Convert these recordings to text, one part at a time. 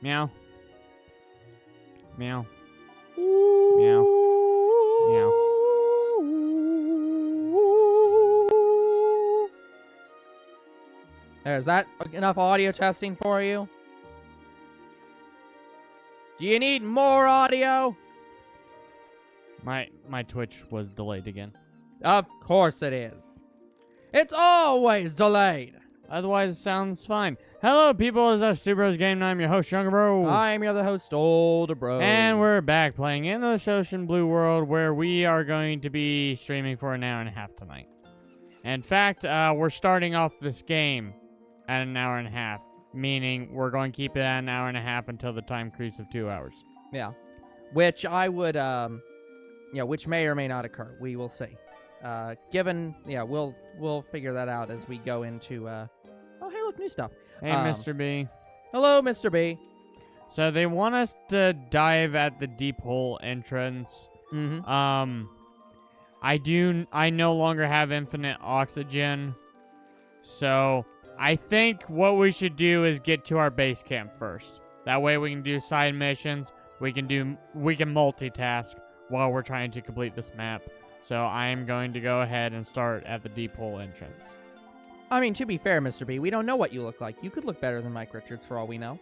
Meow. Meow. Meow. Meow. Is that enough audio testing for you? Do you need more audio? My Twitch was delayed again. Of course it is. It's always delayed. Otherwise, it sounds fine. Hello, people. It's us, Two Bros Game Night. I'm your host, Younger Bro. I'm your other host, Older Bro. And we're back playing Endless Ocean Blue World, where we are going to be streaming for an hour and a half tonight. In fact, we're starting off this game at an hour and a half, meaning we're going to keep it at an hour and a half until the time crease of 2 hours. Yeah. Which I would, which may or may not occur. We will see. We'll figure that out as we go into, oh, hey, look, new stuff. Hey, Mr. B. Hello, Mr. B. So they want us to dive at the deep hole entrance. Mm-hmm. I no longer have infinite oxygen. So I think what we should do is get to our base camp first. That way we can do side missions. We can multitask while we're trying to complete this map. So I am going to go ahead and start at the deep hole entrance. I mean, to be fair, Mr. B, we don't know what you look like. You could look better than Mike Richards for all we know.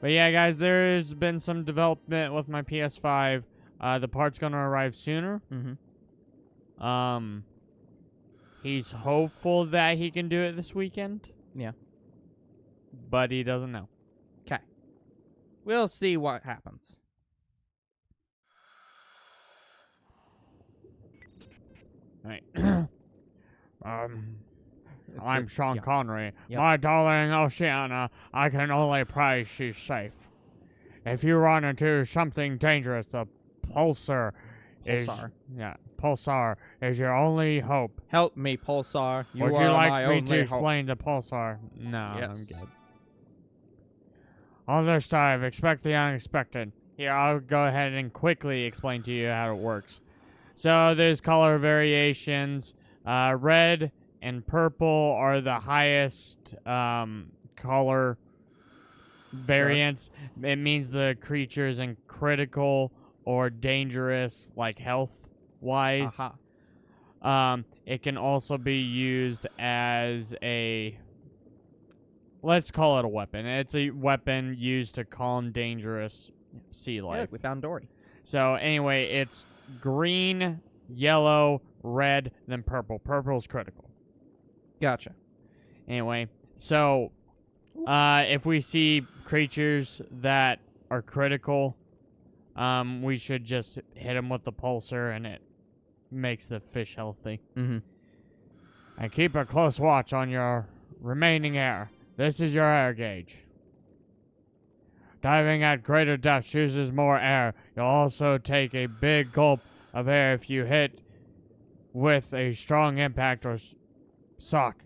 But yeah, guys, there's been some development with my PS5. The part's gonna arrive sooner. Mm-hmm. He's hopeful that he can do it this weekend. Yeah. But he doesn't know. Okay. We'll see what happens. Right. I'm Sean Connery. Yep. My darling Oceania, I can only pray she's safe. If you run into something dangerous, the Pulsar is your only hope. Help me, Pulsar. Would you like me to explain the Pulsar? No, yes. I'm good. On this time, expect the unexpected. Here, I'll go ahead and quickly explain to you how it works. So there's color variations. Red and purple are the highest color variants. Sure. It means the creature is in critical or dangerous, like health-wise. It can also be used as a... Let's call it a weapon. It's a weapon used to calm dangerous sea life. Yeah, we found Dory. So anyway, it's green, yellow, red, then purple. Purple's critical. Gotcha. Anyway, so if we see creatures that are critical, we should just hit them with the pulsar, and it makes the fish healthy. Mm-hmm. And keep a close watch on your remaining air. This is your air gauge. Diving at greater depths uses more air. You'll also take a big gulp of air if you hit with a strong impact or shock.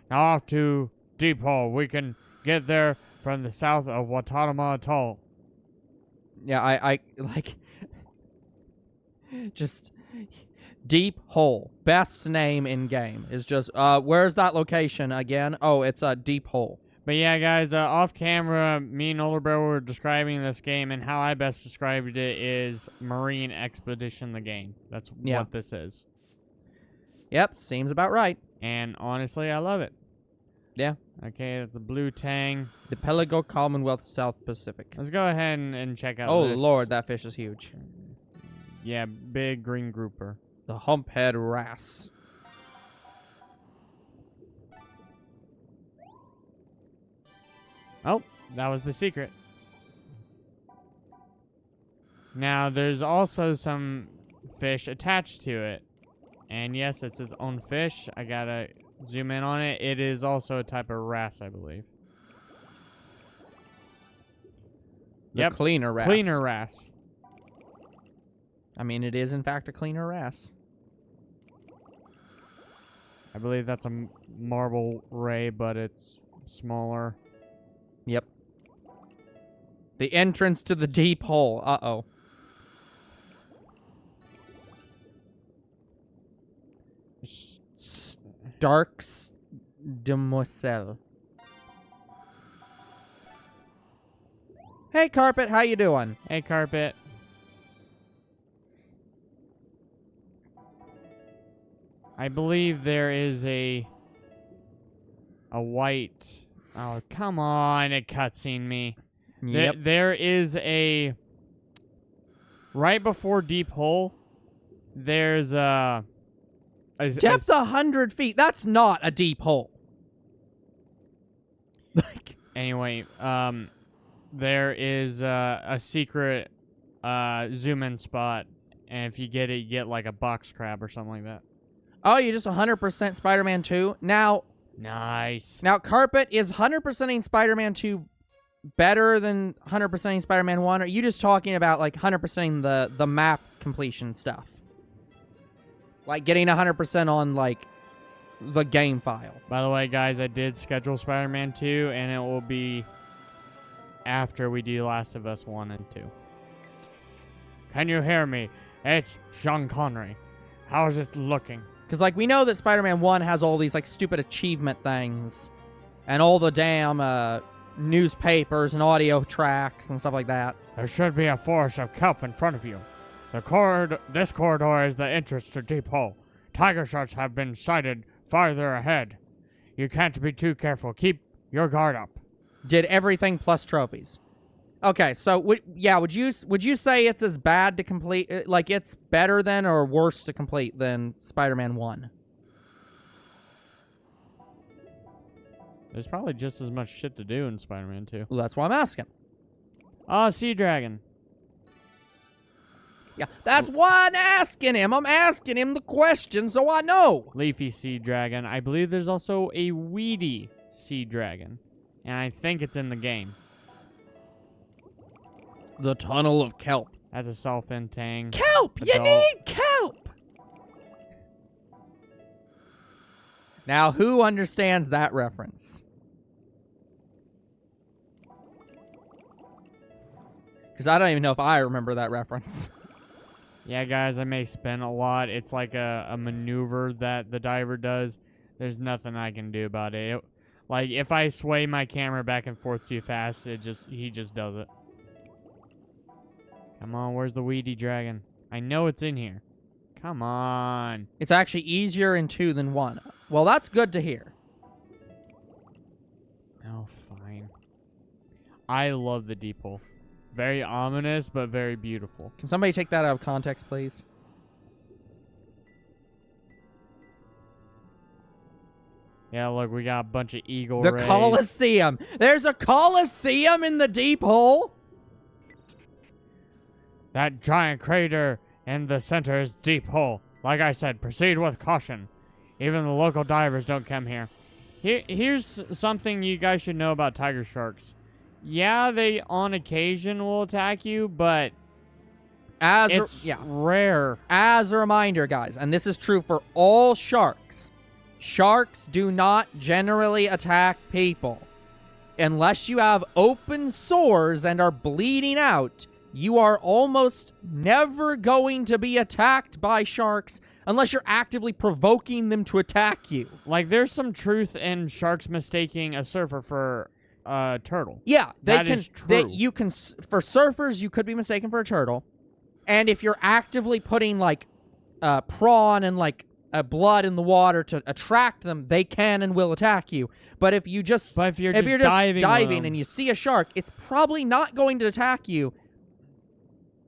Now off to deep hole. We can get there from the south of Watanama Atoll. Yeah, I like just deep hole. Best name in game is just where's that location again? Oh, it's a deep hole. But yeah, guys, off camera, me and Older Bro were describing this game, and how I best described it is Marine Expedition, the game. That's what this is. Yep, seems about right. And honestly, I love it. Yeah. Okay, that's a blue tang. The Pelago Commonwealth South Pacific. Let's go ahead and check out Oh, this. Lord, that fish is huge. Yeah, big green grouper. The humphead wrasse. Oh, that was the secret. Now, there's also some fish attached to it. And yes, it's its own fish. I gotta zoom in on it. It is also a type of wrasse, I believe. Yep, cleaner wrasse. Cleaner wrasse. I mean, it is in fact a cleaner wrasse. I believe that's a marble ray, but it's smaller. Yep. The entrance to the deep hole. Uh-oh. demoiselle. Hey, Carpet, how you doing? Hey, Carpet. I believe there is a white... Oh, come on, it cutscene me. Yep. There is a... Right before Deep Hole, there's a Depth 100 feet. That's not a deep hole. Like... Anyway, there is a secret zoom-in spot, and if you get it, you get like a box crab or something like that. Oh, you just 100% Spider-Man 2? Now... Nice. Now, Carpet, is 100%ing Spider-Man 2 better than 100%ing Spider-Man 1? Or are you just talking about, like, 100%ing the map completion stuff? Like, getting 100% on, like, the game file. By the way, guys, I did schedule Spider-Man 2, and it will be after we do Last of Us 1 and 2. Can you hear me? It's Sean Connery. How's it looking? Because, like, we know that Spider-Man 1 has all these, like, stupid achievement things. And all the damn, newspapers and audio tracks and stuff like that. There should be a forest of kelp in front of you. This corridor is the entrance to Deep Hole. Tiger sharks have been sighted farther ahead. You can't be too careful. Keep your guard up. Did everything plus trophies. Okay, so would you say it's as bad to complete, like it's better than or worse to complete than Spider-Man 1? There's probably just as much shit to do in Spider-Man 2. Well, that's why I'm asking. Oh, Sea Dragon. Yeah, that's why I'm asking him. I'm asking him the question so I know. Leafy Sea Dragon. I believe there's also a weedy Sea Dragon. And I think it's in the game. The Tunnel of Kelp. That's a self-intang. Kelp! You need kelp! Now, who understands that reference? Because I don't even know if I remember that reference. Yeah, guys, I may spin a lot. It's like a maneuver that the diver does. There's nothing I can do about it. Like, if I sway my camera back and forth too fast, he just does it. Come on, where's the weedy dragon? I know it's in here. Come on. It's actually easier in 2 than 1. Well, that's good to hear. Oh, fine. I love the deep hole. Very ominous, but very beautiful. Can somebody take that out of context, please? Yeah, look, we got a bunch of eagle The rays. Colosseum. There's a Colosseum in the deep hole? That giant crater in the center is deep hole. Like I said, proceed with caution. Even the local divers don't come here. Here's something you guys should know about tiger sharks. Yeah, they on occasion will attack you, but it's rare. As a reminder, guys, and this is true for all sharks, sharks do not generally attack people. Unless you have open sores and are bleeding out, you are almost never going to be attacked by sharks unless you're actively provoking them to attack you. Like, there's some truth in sharks mistaking a surfer for a turtle. Yeah, that is true. For surfers, you could be mistaken for a turtle. And if you're actively putting, like, prawn and, like, blood in the water to attract them, they can and will attack you. But if you're just diving and you see a shark, it's probably not going to attack you.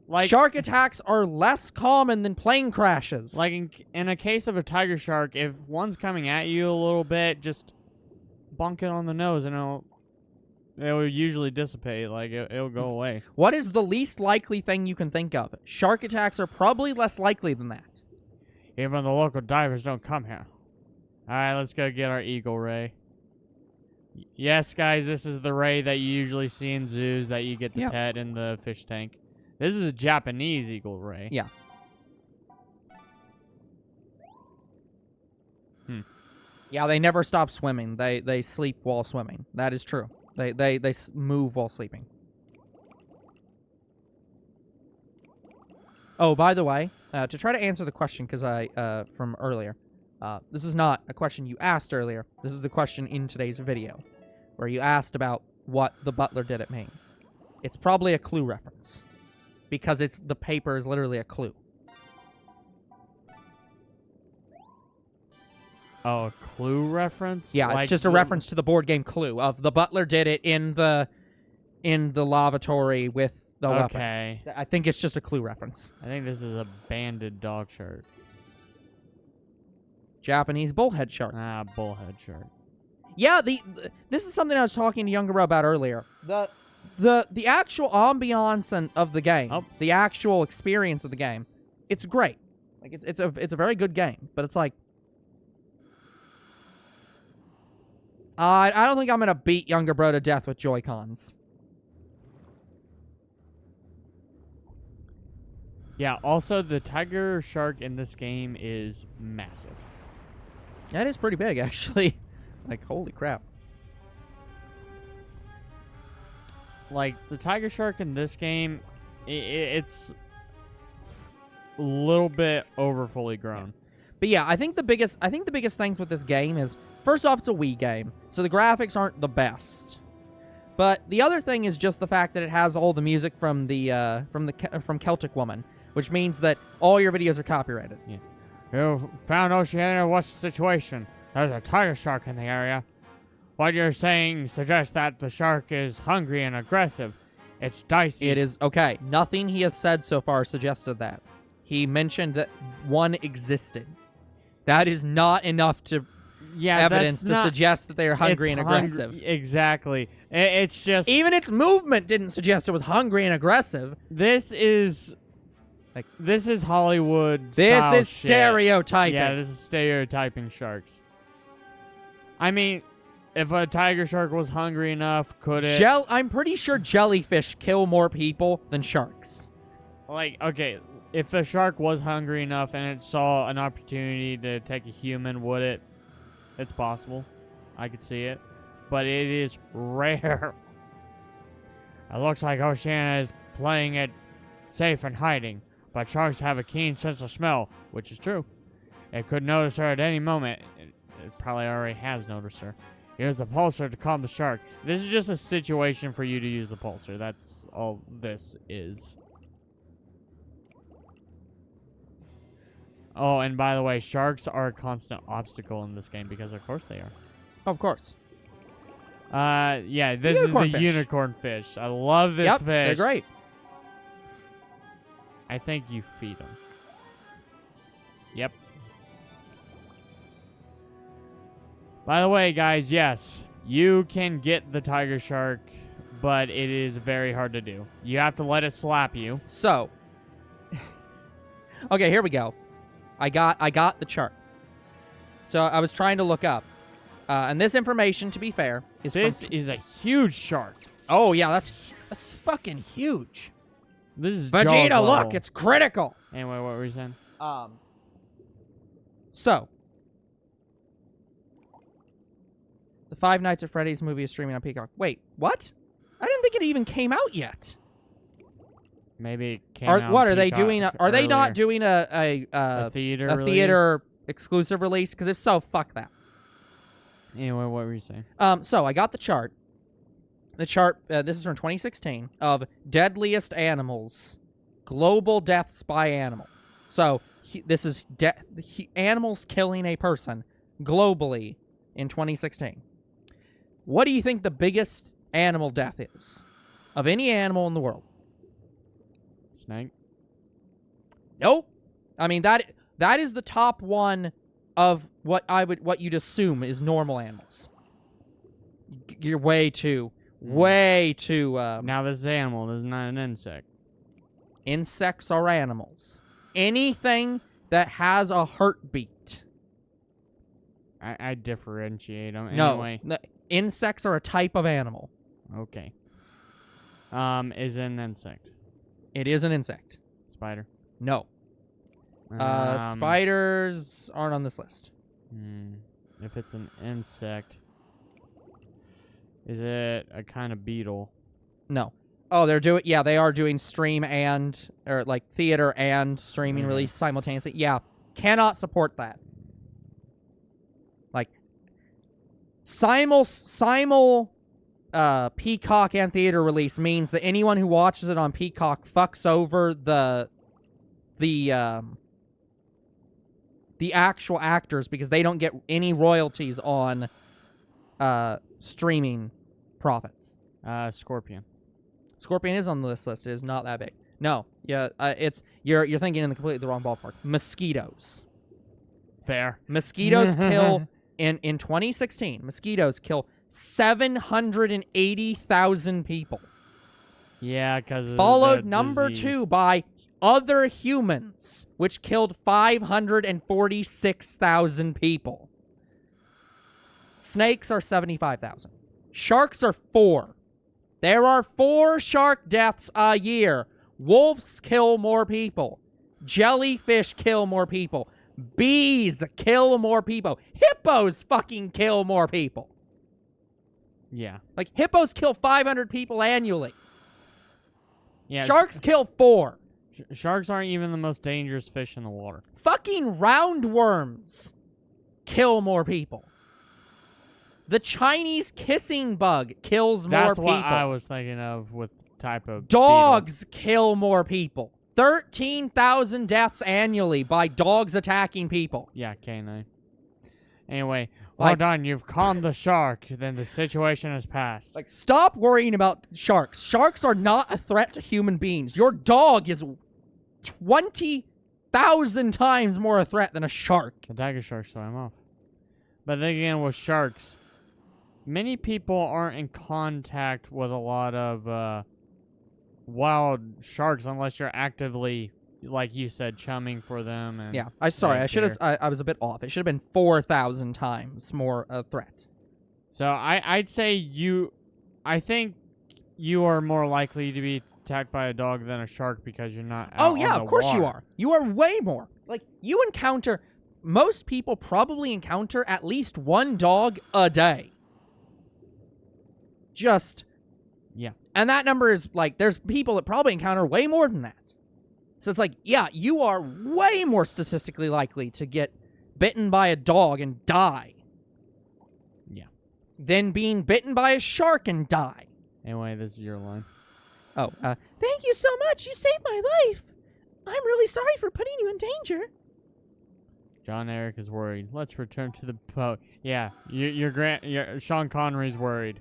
Like, shark attacks are less common than plane crashes. Like, in a case of a tiger shark, if one's coming at you a little bit, just bonk it on the nose and it will usually dissipate. Like, it'll go away. What is the least likely thing you can think of? Shark attacks are probably less likely than that. Even the local divers don't come here. Alright, let's go get our eagle ray. Yes, guys, this is the ray that you usually see in zoos that you get to pet in the fish tank. This is a Japanese eagle ray. Yeah. Yeah, they never stop swimming. They sleep while swimming. That is true. They move while sleeping. Oh, by the way, to try to answer the question from earlier, This is not a question you asked earlier. This is the question in today's video, where you asked about what the butler did at Maine. It's probably a Clue reference, because the paper is literally a clue. Oh, a Clue reference? Yeah, Like it's just a reference to the board game Clue of the butler did it in the lavatory with the weapon. Okay. I think it's just a Clue reference. I think this is a banded dog shirt. Japanese bullhead shark. Ah, bullhead shirt. Yeah, this is something I was talking to Younger Bro about earlier. The actual ambiance of the game, the actual experience of the game, it's great. Like it's a very good game, but it's like I don't think I'm gonna beat Younger Bro to death with Joy-Cons. Yeah, also the tiger shark in this game is massive. That is pretty big, actually. Like, holy crap. Like, the tiger shark in this game, it's a little bit over fully grown. But yeah, I think the biggest things with this game is, first off, it's a Wii game, so the graphics aren't the best. But the other thing is just the fact that it has all the music from from Celtic Woman, which means that all your videos are copyrighted. Yeah. You found Oceania. What's the situation? There's a tiger shark in the area. What you're saying suggests that the shark is hungry and aggressive. It's dicey. It is okay. Nothing he has said so far suggested that. He mentioned that one existed. That is not enough to evidence to suggest that they are hungry and aggressive. Exactly. It's just even its movement didn't suggest it was hungry and aggressive. This is Hollywood. This is shit. Stereotyping. Yeah, this is stereotyping sharks. I mean, if a tiger shark was hungry enough, could it? I'm pretty sure jellyfish kill more people than sharks. Like, okay, if the shark was hungry enough and it saw an opportunity to take a human, would it? It's possible. I could see it. But it is rare. It looks like Oceania is playing it safe and hiding. But sharks have a keen sense of smell, which is true. It could notice her at any moment. It probably already has noticed her. Use the pulsar to calm the shark. This is just a situation for you to use the pulsar. That's all this is. Oh, and by the way, sharks are a constant obstacle in this game because of course they are. Of course. Yeah, this is the unicorn fish. I love this fish. They're great. I think you feed them. Yep. By the way, guys, yes, you can get the tiger shark, but it is very hard to do. You have to let it slap you. So, okay, here we go. I got the chart. So I was trying to look up, and this information, to be fair, is is a huge shark. Oh yeah, that's fucking huge. This is Vegeta. Jaws Look, level. it's critical. Anyway, what were you saying? So the Five Nights at Freddy's movie is streaming on Peacock. Wait, what? I didn't think it even came out yet. Maybe it came out What are they Peacock doing? Are they not earlier. doing A theater theater exclusive release? Because if so, fuck that. Anyway, what were you saying? So I got the chart. The chart, this is from 2016, of deadliest animals, global deaths by animal. So this is animals killing a person globally in 2016. What do you think the biggest animal death is of any animal in the world? Snake? Nope. I mean that is the top one of what you'd assume is normal animals. You're way too. Now this is animal. This is not an insect. Insects are animals. Anything that has a heartbeat. I differentiate them. No, Anyway. no, insects are a type of animal. Okay. Is it an insect? It is an insect. Spider? No. Spiders aren't on this list. If it's an insect, is it a kind of beetle? No. Oh, they are doing stream or like theater and streaming release simultaneously. Yeah. Cannot support that. simul Peacock and theater release means that anyone who watches it on Peacock fucks over the actual actors because they don't get any royalties on streaming profits. Scorpion. Scorpion is on this list. It is not that big. No, yeah, it's you're thinking in the completely wrong ballpark. Mosquitoes. Fair. Mosquitoes kill in 2016. Mosquitoes kill 780,000 people. Yeah, because Followed number 2 by other humans, which killed 546,000 people. Snakes are 75,000. Sharks are 4. There are 4 shark deaths a year. Wolves kill more people. Jellyfish kill more people. Bees kill more people. Hippos fucking kill more people. Yeah. Like, hippos kill 500 people annually. Yeah. Sharks kill 4. Sharks aren't even the most dangerous fish in the water. Fucking roundworms kill more people. The Chinese kissing bug kills more That's people. what I was thinking of with type of Dogs kill more people. 13,000 deaths annually by dogs attacking people. Yeah, canine. Anyway, well Like- done. You've calmed the shark. Then the situation has passed. Like, stop worrying about sharks. Sharks are not a threat to human beings. Your dog is 20,000 times more a threat than a shark. The tiger shark swam off. But then again, with sharks, many people aren't in contact with a lot of wild sharks unless you're actively, like you said, chumming for them. And Yeah, I should have. care. I was a bit off. It should have been 4,000 times more a threat. So I'd say I think you are more likely to be attacked by a dog than a shark because you're not. Oh out yeah, on of the course you water. are. You are way more. Like, you encounter. Most people probably encounter at least one dog a day. Just. Yeah. And that number is, like, there's people that probably encounter way more than that. So it's like, yeah, you are way more statistically likely to get bitten by a dog and die. Yeah. Than being bitten by a shark and die. Anyway, this is your line. Oh, thank you so much. You saved my life. I'm really sorry for putting you in danger. John Eric is worried. Let's return to the boat. Yeah, your Sean Connery's worried.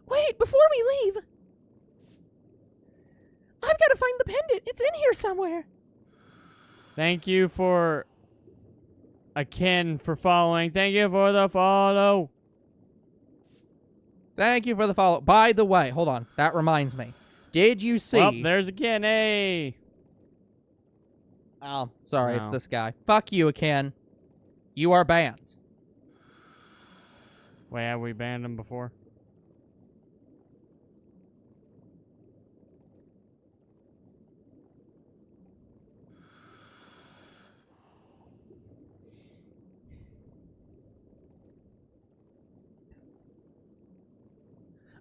Wait, before we leave, I've got to find the pendant. It's in here somewhere. Thank you for Akin for following. Thank you for the follow. Thank you for the follow. By the way, hold on. That reminds me. Did you see? Well, there's Akin. Hey. Oh, sorry, it's No. this guy. Fuck you, Akin. You are banned. Wait, have we banned him before?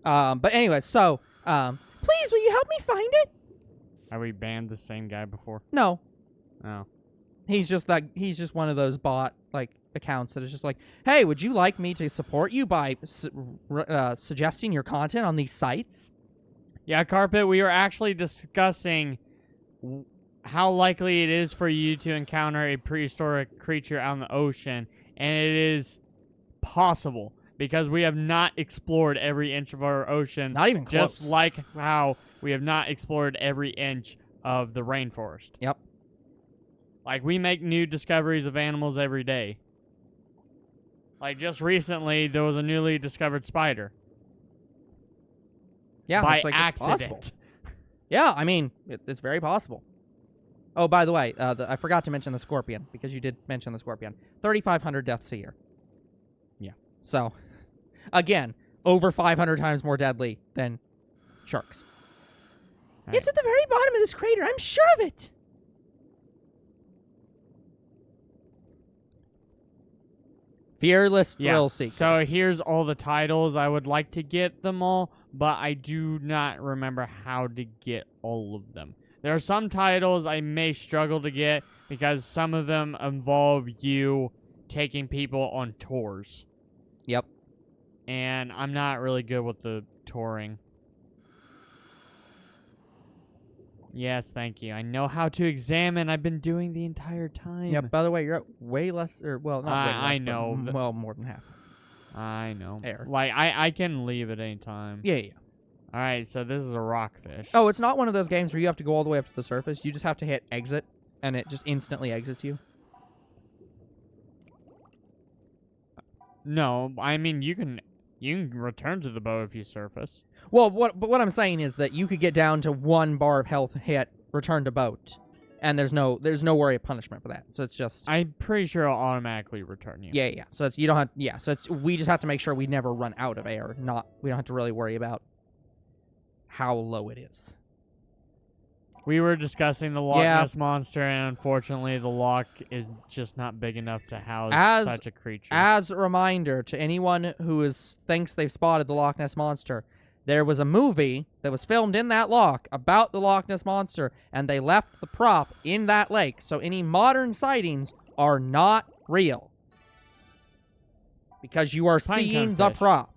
But anyway, so, please, will you help me find it? Have we banned the same guy before? No. Oh. He's just one of those bot, like, accounts that is just like, hey, would you like me to support you by suggesting your content on these sites? Yeah, Carpet, we were actually discussing how likely it is for you to encounter a prehistoric creature out in the ocean, and it is possible because we have not explored every inch of our ocean. Not even close. Just like how we have not explored every inch of the rainforest. Yep. Like, we make new discoveries of animals every day. Like, just recently, there was a newly discovered spider. Yeah, by it's like, it's possible. accident. Yeah, I mean, it's very possible. Oh, by the way, I forgot to mention the scorpion, because you did mention the scorpion. 3,500 deaths a year. Yeah. So, again, over 500 times more deadly than sharks. Right. It's at the very bottom of this crater. I'm sure of it. Fearless Thrill Seeker. So here's all the titles. I would like to get them all, but I do not remember how to get all of them. There are some titles I may struggle to get because some of them involve you taking people on tours. Yep. and I'm not really good with the touring. Yes, thank you. I know how to examine. I've been doing the entire time. Yeah, by the way, you're at way less, or, well, not way less, I but know. well, more than half. I know. Air. Like, I can leave at any time. Yeah, yeah. All right, so this is a rockfish. Oh, it's not one of those games where you have to go all the way up to the surface. You just have to hit exit, and it just instantly exits you. No, I mean, you can return to the boat if you surface. Well, what I'm saying is that you could get down to 1 bar of health hit, return to boat, and there's no worry of punishment for that. So it's just I'm pretty sure it'll automatically return you. yeah, yeah. So it's you don't have So it's we just have to make sure we never run out of air. We don't have to really worry about how low it is. We were discussing the Loch Yeah. Ness monster, and unfortunately, the loch is just not big enough to house such a creature. As a reminder to anyone who thinks they've spotted the Loch Ness monster, there was a movie that was filmed in that loch about the Loch Ness monster, and they left the prop in that lake. So any modern sightings are not real because you are seeing the fish. prop.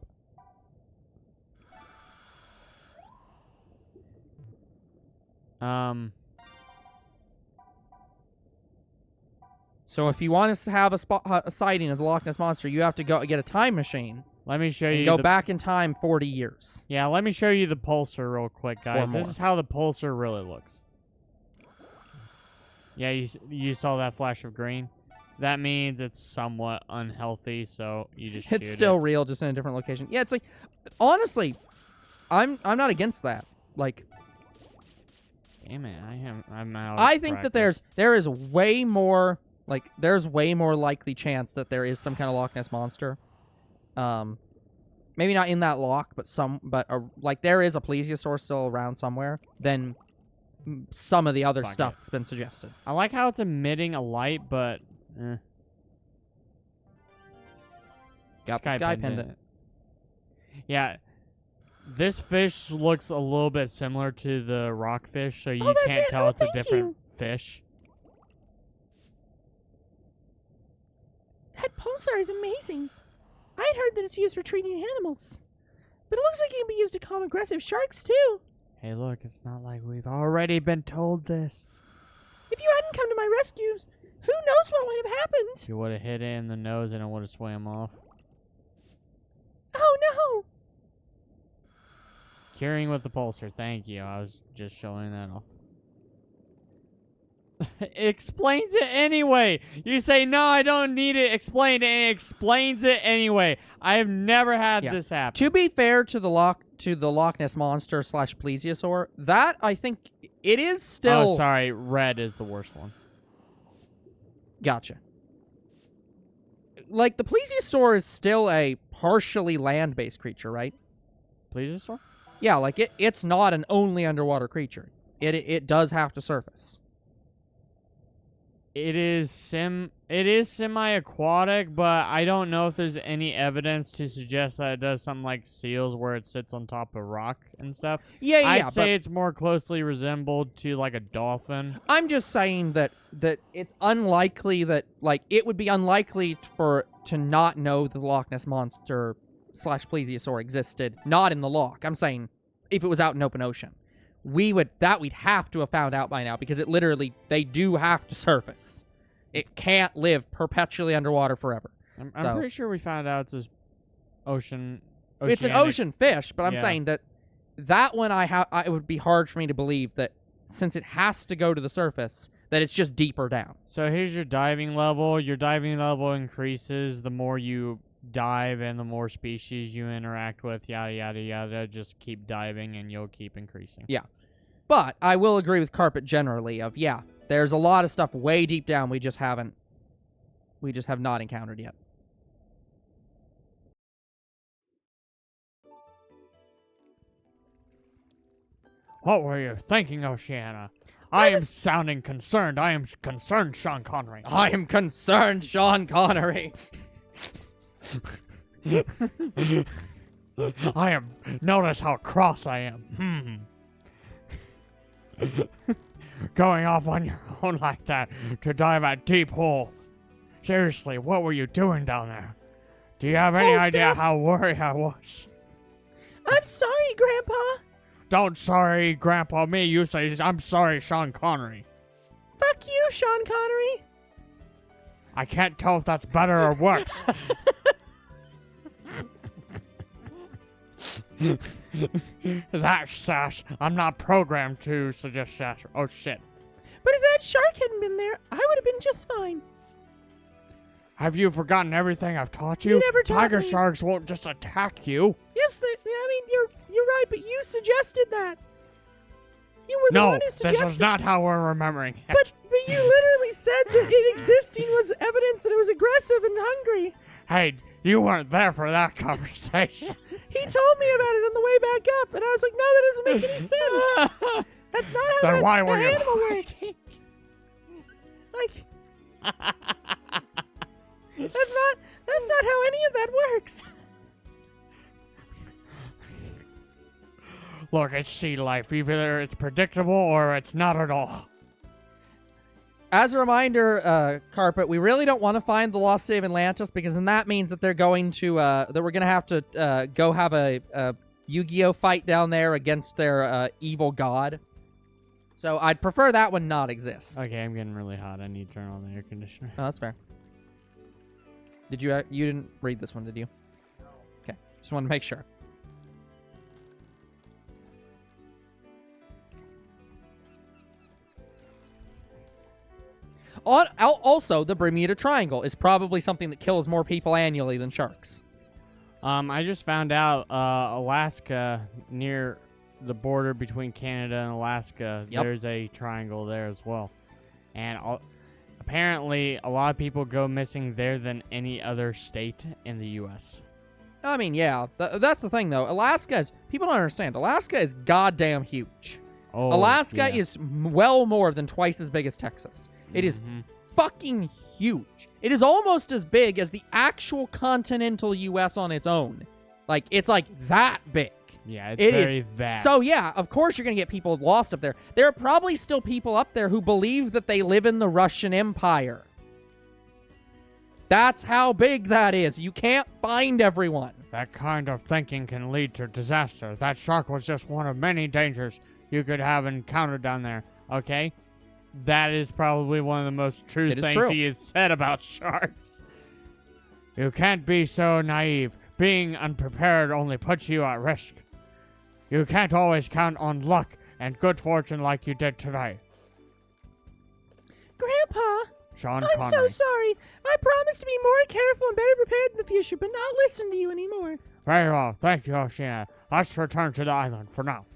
So if you want to have a sighting of the Loch Ness monster, you have to go get a time machine Let me show and you. go back in time 40 years. Yeah, let me show you the pulsar real quick, guys. This more. is how the pulsar really looks. Yeah, you saw that flash of green? That means it's somewhat unhealthy, so you just It's shoot still it. real, just in a different location. Yeah, it's like, honestly, I'm not against that. Like, Damn it, I'm out. I think that there is way more likely chance that there is some kind of Loch Ness monster. Maybe not in that loch, but like there is a plesiosaur still around somewhere than some of the other stuff that's been suggested. I like how it's emitting a light, but Got the sky pendant. Yeah. This fish looks a little bit similar to the rockfish, so you can't tell it's a different fish. That pulsar is amazing. I had heard that it's used for treating animals. But it looks like it can be used to calm aggressive sharks, too. Hey, look, it's not like we've already been told this. If you hadn't come to my rescues, who knows what would have happened? You would have hit it in the nose and it would have swam off. Oh, no. Curing with the pulsar, thank you. I was just showing that off. It explains it anyway. You say, no, I don't need it explained, and it explains it anyway. I have never had this happen. To be fair to the Loch Ness monster / plesiosaur, that I think it is still. Oh, sorry, red is the worst one. Gotcha. Like the plesiosaur is still a partially land-based creature, right? Plesiosaur? Yeah, like it's not an only underwater creature. It does have to surface. It is semi-aquatic, but I don't know if there's any evidence to suggest that it does something like seals where it sits on top of rock and stuff. Yeah, I'd say it's more closely resembled to like a dolphin. I'm just saying that it's unlikely that like it would be unlikely to not know the Loch Ness monster / plesiosaur existed, not in the loch. I'm saying if it was out in open ocean. We'd have to have found out by now because they do have to surface. It can't live perpetually underwater forever. I'm pretty sure we found out it's this oceanic. It's an ocean fish, but I'm saying that one it would be hard for me to believe that since it has to go to the surface that it's just deeper down. So here's your diving level. Your diving level increases the more you dive and the more species you interact with, yada, yada, yada. Just keep diving and you'll keep increasing. Yeah. But I will agree with Carpet generally there's a lot of stuff way deep down we just have not encountered yet. What were you thinking, Oceania? I am sounding concerned. I am concerned, Sean Connery. I am concerned, Sean Connery. I am. Notice how cross I am. Going off on your own like that to dive a deep hole. Seriously, what were you doing down there? Do you have any whole idea stuff. how worried I was? I'm sorry, Grandpa. Don't sorry, Grandpa, me. You say, I'm sorry, Sean Connery. Fuck you, Sean Connery. I can't tell if that's better or worse. That sash. I'm not programmed to suggest sash. Oh, shit. But if that shark hadn't been there, I would have been just fine. Have you forgotten everything I've taught you? You never taught Tiger me. sharks won't just attack you. Yes, I mean, you're right, but you suggested that. You were the No, one who this suggested. is not how we're remembering it. But you literally said that it existing was evidence that it was aggressive and hungry. Hey, you weren't there for that conversation. He told me about it on the way back up, and I was like, no, that doesn't make any sense. That's not how Then that why were you animal lying? works. Like, that's not how any of that works. Look, it's sea life. Either it's predictable or it's not at all. As a reminder, Carpet, we really don't want to find the lost city of Atlantis because then that means that they're going to that we're gonna have to go have a Yu-Gi-Oh fight down there against their evil god. So I'd prefer that one not exist. Okay, I'm getting really hot. I need to turn on the air conditioner. Oh, that's fair. Did you didn't read this one, did you? No. Okay, just wanted to make sure. Also, the Bermuda Triangle is probably something that kills more people annually than sharks. I just found out Alaska, near the border between Canada and Alaska, Yep. there's a triangle there as well. And apparently, a lot of people go missing there than any other state in the U.S. I mean, yeah, that's the thing, though. People don't understand. Alaska is goddamn huge. Oh, Alaska yeah. is well more than twice as big as Texas. It is Mhm. fucking huge. It is almost as big as the actual continental U.S. on its own. Like, it's like that big. Yeah, it's It is very vast. So, yeah, of course you're going to get people lost up there. There are probably still people up there who believe that they live in the Russian Empire. That's how big that is. You can't find everyone. That kind of thinking can lead to disaster. That shark was just one of many dangers you could have encountered down there, okay? That is probably one of the most true It is things true. he has said about sharks. You can't be so naive. Being unprepared only puts you at risk. You can't always count on luck and good fortune like you did today. Grandpa, Sean I'm Connery. so sorry. I promise to be more careful and better prepared in the future, but not listen to you anymore. Very well. Thank you, Oceania. Let's return to the island for now.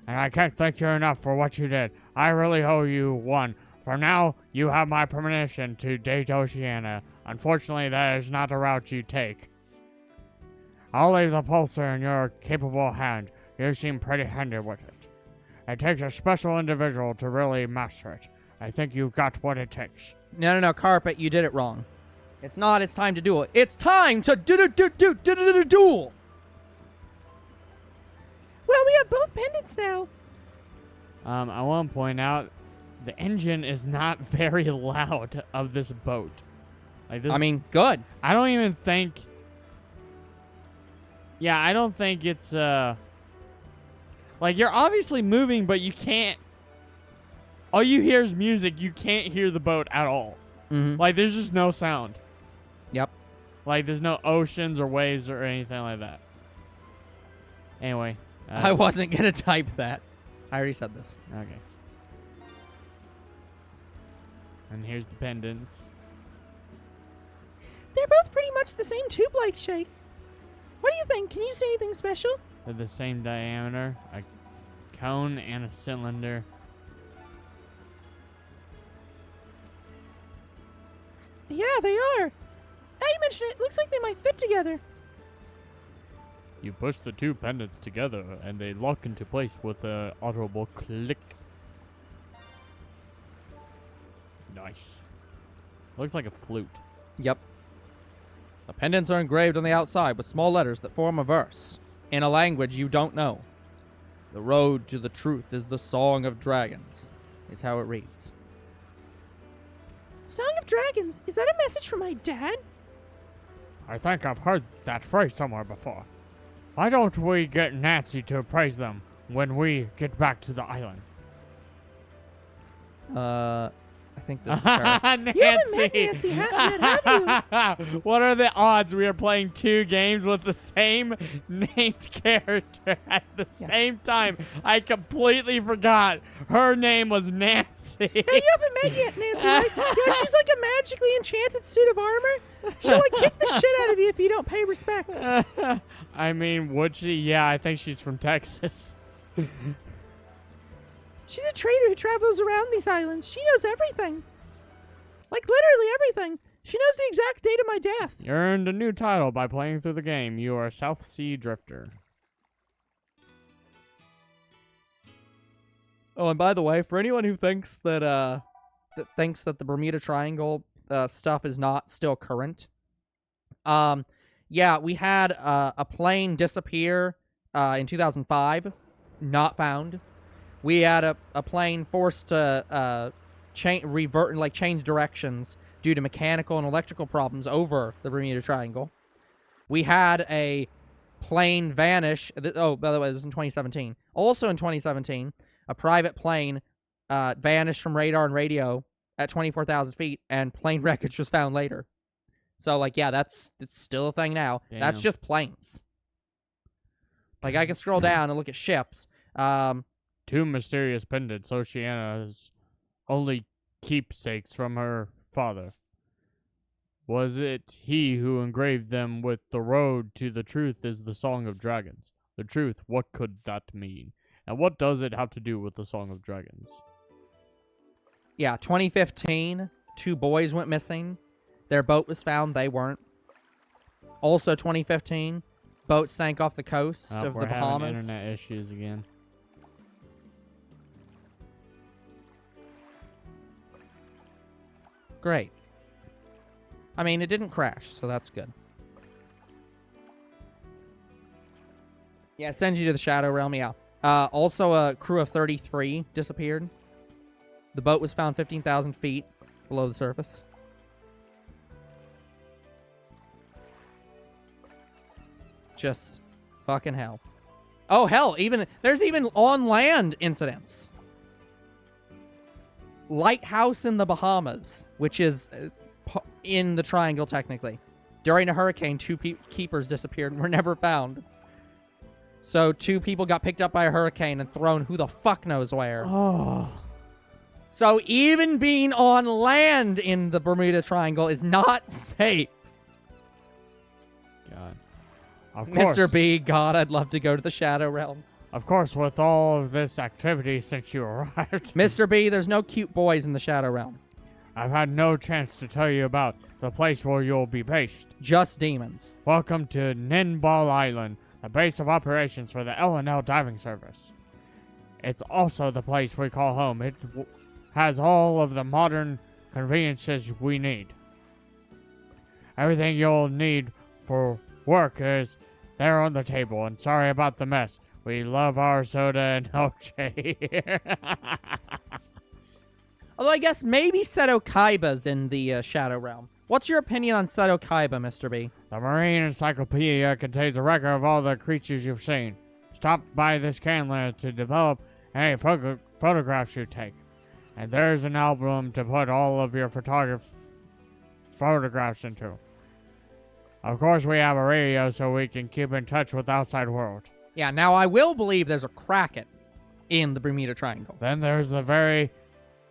And I can't thank you enough for what you did. I really owe you one. For now, you have my permission to date Oceania. Unfortunately, that is not the route you take. I'll leave the pulsar in your capable hand. You seem pretty handy with it. It takes a special individual to really master it. I think you've got what it takes. No, Carpet, you did it wrong. It's not, it's time to duel. It's time to duel! Well, we have both pendants now. I want to point out, the engine is not very loud of this boat. Like this, I mean, good. I don't even think. Yeah, I don't think it's like you're obviously moving, but you can't. All you hear is music. You can't hear the boat at all. Mm-hmm. Like there's just no sound. Yep. Like there's no oceans or waves or anything like that. Anyway. I wasn't gonna type that. I already said this. Okay. And here's the pendants. They're both pretty much the same tube-like shape. What do you think? Can you see anything special? They're the same diameter, a cone and a cylinder. Yeah, they are. Now you mention it, looks like they might fit together. You push the two pendants together and they lock into place with an audible click. Nice. Looks like a flute. Yep. The pendants are engraved on the outside with small letters that form a verse, in a language you don't know. The road to the truth is the song of dragons, is how it reads. Song of Dragons. Is that a message from my dad? I think I've heard that phrase somewhere before. Why don't we get Nancy to appraise them when we get back to the island? I think this is her. Nancy! You haven't met Nancy yet, have you? What are the odds we are playing 2 games with the same named character at the same time? I completely forgot her name was Nancy. Hey, you haven't met yet, Nancy, right? You know, she's like a magically enchanted suit of armor. She'll like kick the shit out of you if you don't pay respects. I mean, would she? Yeah, I think she's from Texas. She's a trader who travels around these islands. She knows everything. Like, literally everything. She knows the exact date of my death. You earned a new title by playing through the game. You are a South Sea Drifter. Oh, and by the way, for anyone who thinks that the Bermuda Triangle stuff is not still current, yeah, we had a plane disappear in 2005, not found. We had a plane forced to change directions due to mechanical and electrical problems over the Bermuda Triangle. We had a plane vanish. Oh, by the way, this is in 2017. Also in 2017, a private plane vanished from radar and radio at 24,000 feet, and plane wreckage was found later. So, like, yeah, it's still a thing now. Damn. That's just planes. Like, I can scroll down and look at ships. 2 mysterious pendants. Oceania's only keepsakes from her father. Was it he who engraved them with "The road to the truth is the song of dragons"? The truth, what could that mean? And what does it have to do with the Song of Dragons? Yeah, 2015, 2 boys went missing. Their boat was found. They weren't. Also 2015, boat sank off the coast of the Bahamas. We're having internet issues again. Great. I mean, it didn't crash, so that's good. Yeah, it sends you to the Shadow Realm, yeah. Also, a crew of 33 disappeared. The boat was found 15,000 feet below the surface. Just fucking hell. Oh, hell, there's even on-land incidents. Lighthouse in the Bahamas, which is in the triangle technically. During a hurricane, 2 keepers disappeared and were never found. So 2 people got picked up by a hurricane and thrown who the fuck knows where. Oh. So even being on land in the Bermuda Triangle is not safe. God. Of course. Mr. B, God, I'd love to go to the Shadow Realm. Of course, with all of this activity since you arrived. Mr. B, there's no cute boys in the Shadow Realm. I've had no chance to tell you about the place where you'll be based. Just demons. Welcome to Ninball Island, the base of operations for the L&L diving service. It's also the place we call home. It has all of the modern conveniences we need. Everything you'll need for work is there on the table, and sorry about the mess. We love our soda and OJ here. Although I guess maybe Seto Kaiba's in the Shadow Realm. What's your opinion on Seto Kaiba, Mr. B? The Marine Encyclopedia contains a record of all the creatures you've seen. Stop by this camera to develop any photographs you take. And there's an album to put all of your photographs into. Of course, we have a radio so we can keep in touch with the outside world. Yeah, now I will believe there's a Kraken in the Bermuda Triangle. Then there's the very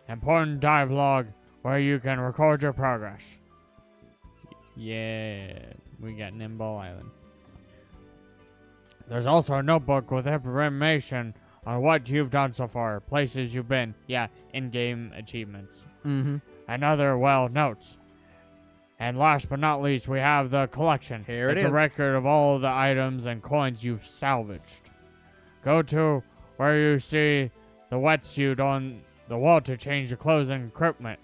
important dive log where you can record your progress. Yeah, we got Nimble Island. There's also a notebook with information on what you've done so far, places you've been, yeah, in-game achievements. Mm-hmm. And other, well, notes. And last but not least, we have the collection. Here it it's is. a record of all the items and coins you've salvaged. Go to where you see the wetsuit on the wall to change your clothes and equipment.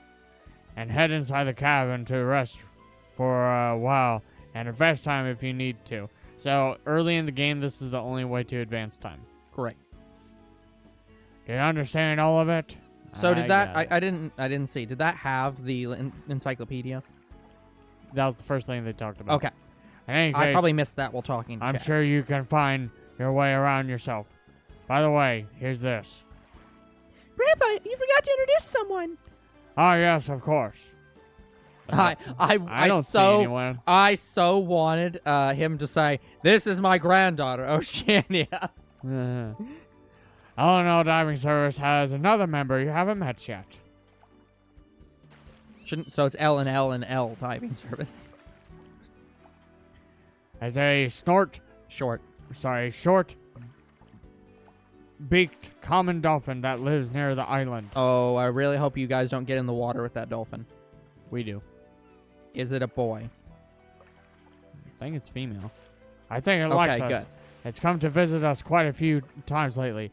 And head inside the cabin to rest for a while and invest time if you need to. So, early in the game, this is the only way to advance time. Great. Do you understand all of it? So did that? got it. I didn't see. Did that have the encyclopedia? That was the first thing they talked about. Okay. In any I case, probably missed that while talking to I'm chat. sure you can find your way around yourself. By the way, here's this. Grandpa, you forgot to introduce someone. Oh, yes, of course. I don't see so anyone. I so wanted him to say, "This is my granddaughter, Oceania." L&L Diving Service has another member you haven't met yet. So it's L and L and L diving service. It's a Short. short-beaked common dolphin that lives near the island. Oh, I really hope you guys don't get in the water with that dolphin. We do. Is it a boy? I think it's female. I think it likes Okay, us. good. It's come to visit us quite a few times lately.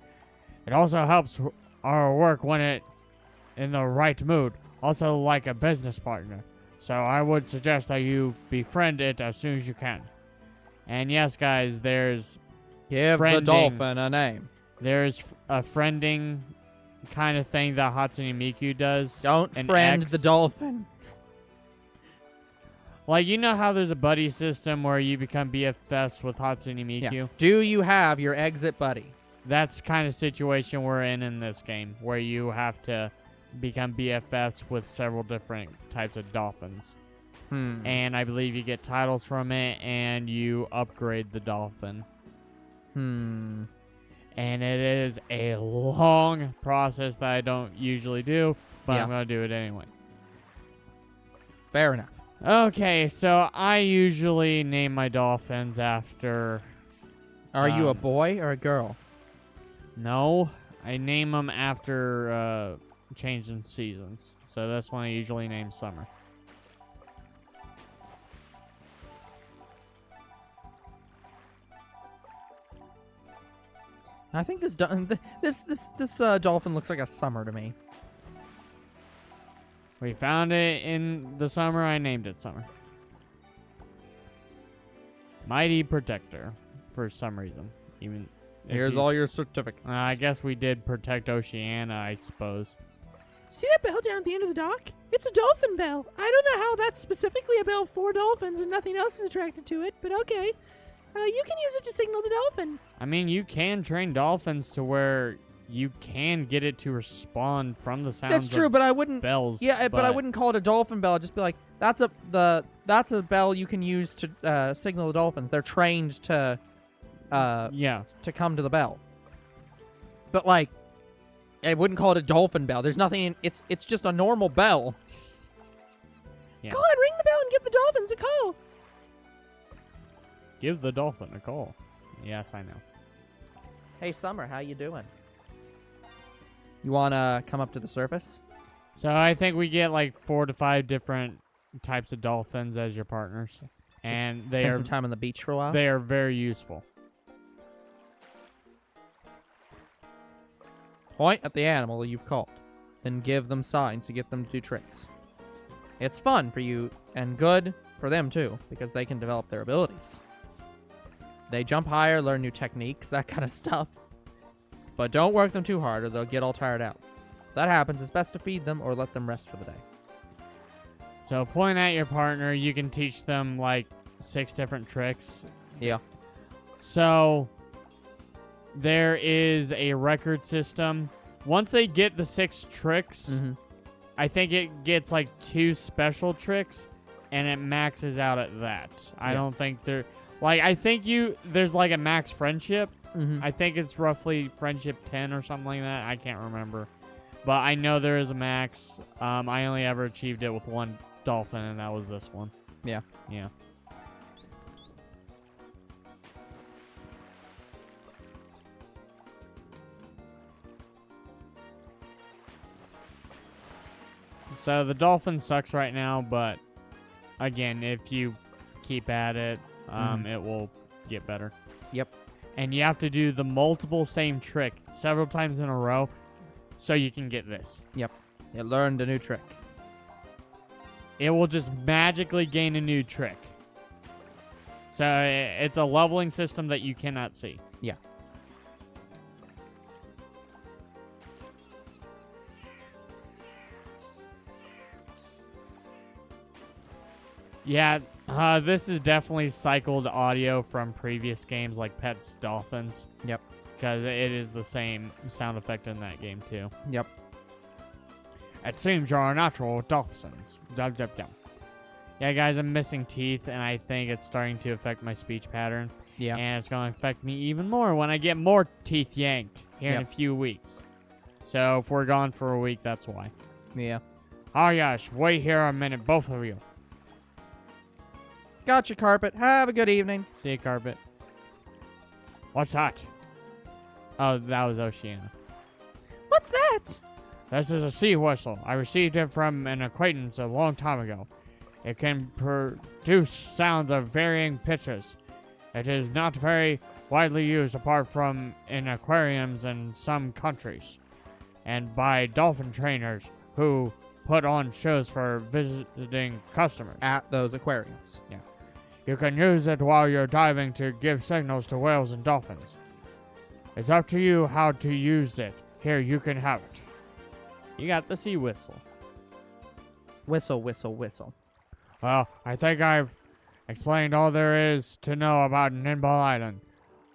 It also helps our work when it's in the right mood, also like a business partner. So I would suggest that you befriend it as soon as you can. And yes, guys, there's Give the Friending. dolphin a name. a friending kind of thing that Hatsune Miku does. Don't An friend X. the dolphin. Like, you know how there's a buddy system where you become BFFs with Hatsune Miku? Yeah. Do you have your exit buddy? That's kind of situation we're in this game, where you have to become BFFs with several different types of dolphins. And I believe you get titles from it, and you upgrade the dolphin. And it is a long process that I don't usually do, but Yeah. I'm going to do it anyway. Fair enough. Okay, so I usually name my dolphins after... Are you a boy or a girl? No, I name them after changing seasons. So that's when I usually name summer. I think this dolphin looks like a summer to me. We found it in the summer. I named it Summer. Mighty Protector, for some reason. Even if Here's you all s- your certificates. I guess we did protect Oceania, I suppose. See that bell down at the end of the dock? It's a dolphin bell. I don't know how that's specifically a bell for dolphins and nothing else is attracted to it, but okay. You can use it to signal the dolphin. I mean, you can train dolphins to where you can get it to respond from the sounds That's true, of but I wouldn't. bells. Yeah, but I wouldn't call it a dolphin bell. I'd just be like, that's a bell you can use to signal the dolphins. They're trained to Yeah. come to the bell. But like, I wouldn't call it a dolphin bell. There's nothing. It's just a normal bell. Yeah. Go on, ring the bell and give the dolphins a call. Give the dolphin a call. Yes, I know. Hey, Summer, how you doing? You wanna come up to the surface? So I think we get like 4 to 5 different types of dolphins as your partners, and they Spend are some time on the beach for a while. they are very useful. Point at the animal you've caught, then give them signs to get them to do tricks. It's fun for you and good for them too, because they can develop their abilities. They jump higher, learn new techniques, that kind of stuff. But don't work them too hard or they'll get all tired out. If that happens, it's best to feed them or let them rest for the day. So point at your partner, you can teach them like 6 different tricks. Yeah. So there is a record system. Once they get the 6 tricks, I think it gets like 2 special tricks, and it maxes out at that. I don't think there... Like, I think there's like a max friendship. I think it's roughly friendship 10 or something like that. I can't remember. But I know there is a max. I only ever achieved it with 1 dolphin, and that was this one. Yeah. Yeah. So the dolphin sucks right now, but again, if you keep at it, it will get better. Yep. And you have to do the multiple same trick several times in a row so you can get this. Yep. You learned a new trick. It will just magically gain a new trick. So it's a leveling system that you cannot see. Yeah. Yeah, this is definitely cycled audio from previous games like Pets Dolphins. Yep. Because it is the same sound effect in that game too. Yep. It seems you're a natural dolphins. Dub, dub, dub. Yeah, guys, I'm missing teeth, and I think it's starting to affect my speech pattern. Yeah. And it's going to affect me even more when I get more teeth yanked here in a Yep. few weeks. So if we're gone for a week, that's why. Yeah. Oh, yes. Wait here a minute, both of you. Gotcha, Carpet. Have a good evening. See you, Carpet. What's that? Oh, that was Oceania. What's that? This is a sea whistle. I received it from an acquaintance a long time ago. It can produce sounds of varying pitches. It is not very widely used apart from in aquariums in some countries, and by dolphin trainers who put on shows for visiting customers. At those aquariums. You can use it while you're diving to give signals to whales and dolphins. It's up to you how to use it. Here, you can have it. You got the sea whistle. Whistle, whistle, whistle. Well, I think I've explained all there is to know about Nimble Island.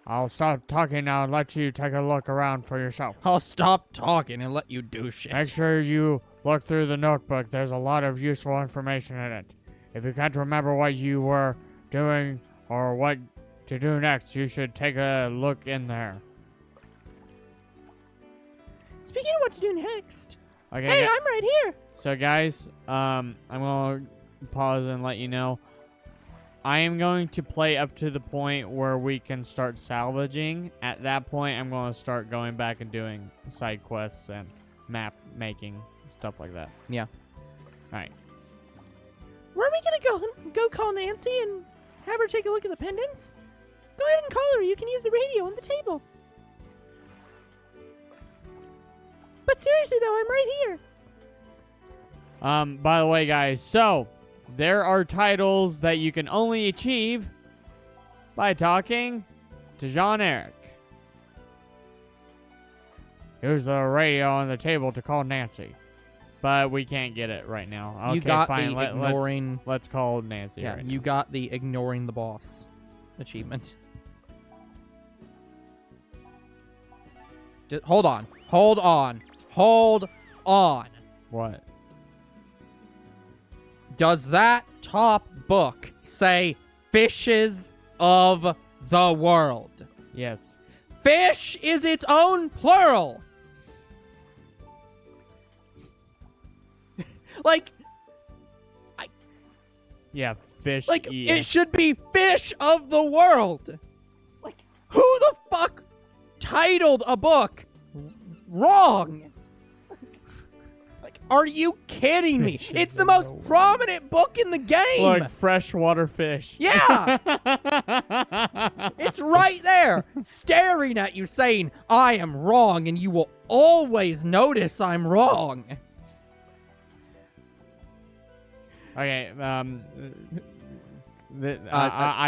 I'll stop talking now and let you take a look around for yourself. I'll stop talking and let you do shit. Make sure you look through the notebook. There's a lot of useful information in it. If you can't remember what you were doing or what to do next, you should take a look in there. Speaking of what to do next. Okay. Hey, I'm right here. So guys, I'm gonna pause and let you know. I am going to play up to the point where we can start salvaging. At that point, I'm going to start going back and doing side quests and map making, stuff like that. Yeah. Alright. Where are we gonna go call Nancy and have her take a look at the pendants? Go ahead and call her. You can use the radio on the table. But seriously though, I'm right here. By the way, guys, so there are titles that you can only achieve by talking to Jean-Eric. Use the radio on the table to call Nancy. But we can't get it right now. Okay, You got fine. the ignoring... Let's call Nancy Yeah, right you now. got the ignoring the boss achievement. Hold on. Hold on. Hold on. What? Does that top book say fishes of the world? Yes. Fish is its own plural. Like, Yeah, fish. like eating. it should be fish of the world. Like, who the fuck titled a book wrong? Like, are you kidding me? Fish It's of the the most world. prominent book in the game. Look, freshwater fish. Yeah. It's right there, staring at you, saying, I am wrong, and you will always notice I'm wrong. Okay, I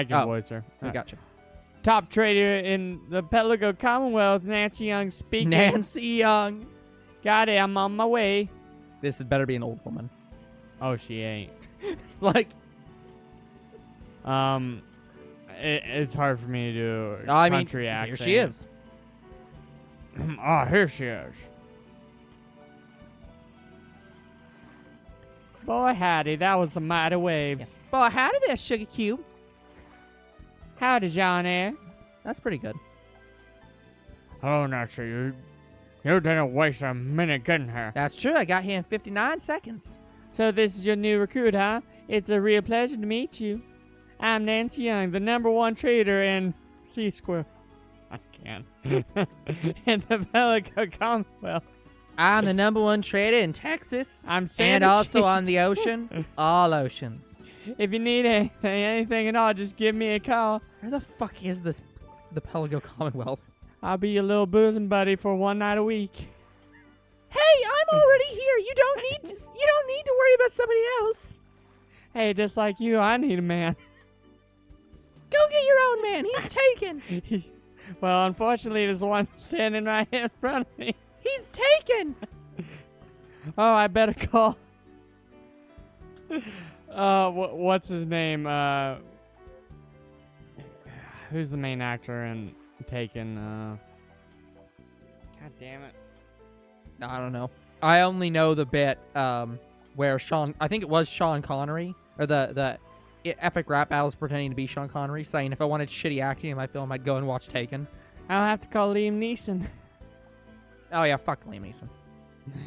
can oh, voice her. I gotcha. Top trader in the Pelago Commonwealth, Nancy Young speaking. Nancy Young. Got it, I'm on my way. This had better be an old woman. Oh, she ain't. It's like, It's hard for me to do I mean, country accent. here she is. Oh, here she is. Boy, howdy, that was some mighty waves. Boy, howdy there, Sugar Cube. Howdy, John Air. That's pretty good. Oh, Nancy, you didn't waste a minute getting here. That's true. I got here in 59 seconds. So this is your new recruit, huh? It's a real pleasure to meet you. I'm Nancy Young, the #1 trader in Sea Squirrel. I can't. In the Pelican Commonwealth. I'm the #1 trader in Texas. I'm Sandy and also Cheeks. on the ocean. All oceans. If you need anything at all, just give me a call. Where the fuck is this? The Pelago Commonwealth. I'll be your little boozing buddy for one night a week. Hey, I'm already here. You don't need to worry about somebody else. Hey, just like you, I need a man. Go get your own man. He's taken. Well, unfortunately, there's one standing right in front of me. He's taken. Oh, I better call. What's his name? Who's the main actor in Taken? God damn it. I don't know. I only know the bit where I think it was Sean Connery, or the epic rap battles pretending to be Sean Connery, saying if I wanted shitty acting in my film, I'd go and watch Taken. I'll have to call Liam Neeson. Oh yeah, fuck Liam Neeson.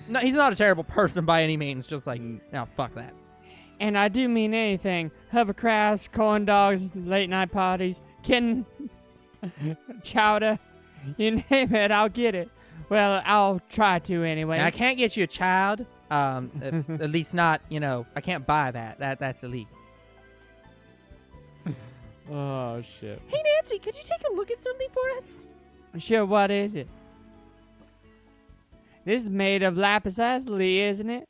No, he's not a terrible person by any means. Just like, no, fuck that. And I do mean anything. Hovercrafts, corn dogs, late night parties, kittens, chowder. You name it, I'll get it. Well, I'll try to anyway. Now, I can't get you a child. At least not, I can't buy that. That's illegal. Oh, shit. Hey, Nancy, could you take a look at something for us? Sure, what is it? This is made of lapis lazuli, isn't it?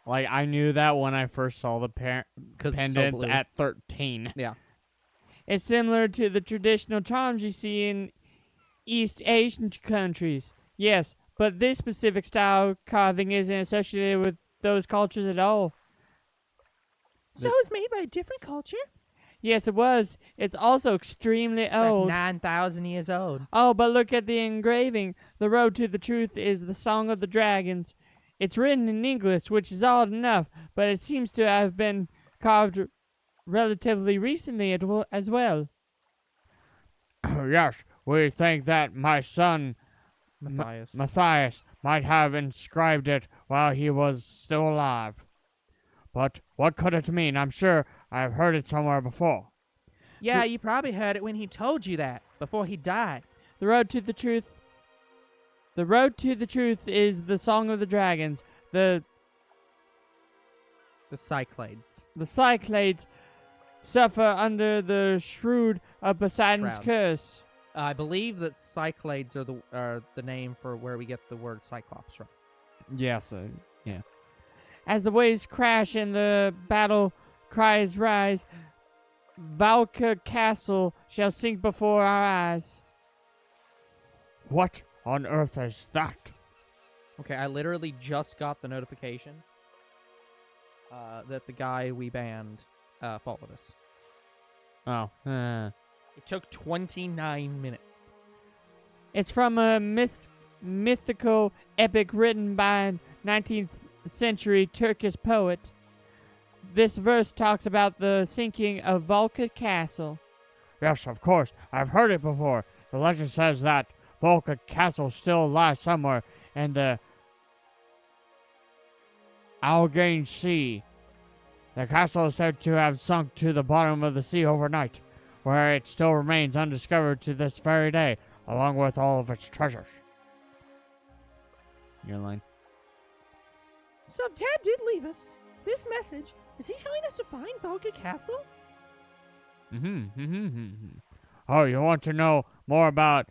Like, I knew that when I first saw the pendants at 13. Yeah. It's similar to the traditional charms you see in East Asian countries. Yes, but this specific style of carving isn't associated with those cultures at all. So it was made by a different culture? Yes, it was. It's also extremely It's old. like 9,000 years old. Oh, but look at the engraving. The road to the truth is the Song of the Dragons. It's written in English, which is odd enough, but it seems to have been carved relatively recently as well. Yes, we think that my son, Matthias, might have inscribed it while he was still alive. But what could it mean? I'm sure I've heard it somewhere before. Yeah, you probably heard it when he told you that, before he died. The road to the truth. The road to the truth is the Song of the Dragons. The Cyclades. The Cyclades suffer under the shroud of Poseidon's Shroud. curse. I believe that Cyclades are the name for where we get the word Cyclops from. Yes, yeah. As the waves crash and the battle cries rise, Valka Castle shall sink before our eyes. What on earth is that? Okay, I literally just got the notification that the guy we banned followed us. Oh, It took 29 minutes. It's from a mythical epic written by a 19th century Turkish poet. This verse talks about the sinking of Valka Castle. Yes, of course. I've heard it before. The legend says that Valka Castle still lies somewhere in the Algane Sea. The castle is said to have sunk to the bottom of the sea overnight, where it still remains undiscovered to this very day, along with all of its treasures. Your line. So if Dad did leave us this message, is he telling us to find Valka Castle? Oh, you want to know more about...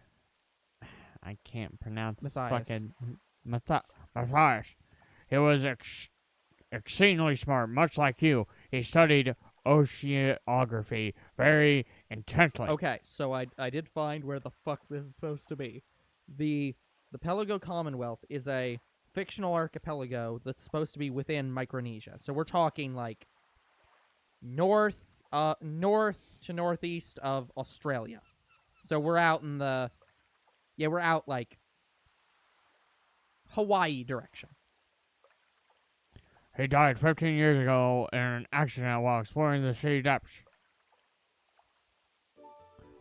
I can't pronounce this Matthias. fucking... Matthias. He was exceedingly smart, much like you. He studied oceanography very intently. Okay, so I did find where the fuck this is supposed to be. The Pelago Commonwealth is a fictional archipelago that's supposed to be within Micronesia. So we're talking like north to northeast of Australia. So we're out in we're out like Hawaii direction. He died 15 years ago in an accident while exploring the sea depths.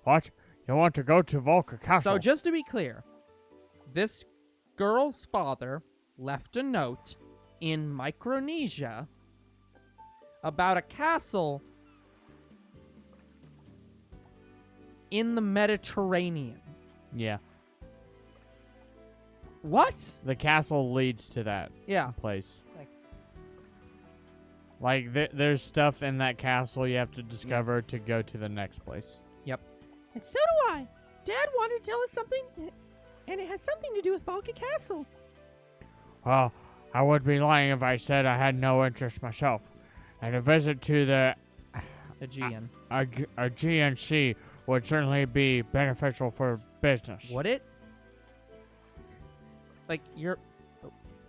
What? You want to go to Valka Castle? So just to be clear, this girl's father left a note in Micronesia about a castle in the Mediterranean. Yeah. What? The castle leads to that Yeah. place. Like, there's stuff in that castle you have to discover to go to the next place. And so do I. Dad wanted to tell us something, and it has something to do with Valka Castle. Well, I would be lying if I said I had no interest myself. And a visit to the Aegean. Aegean Sea would certainly be beneficial for business. Would it? Like, you're...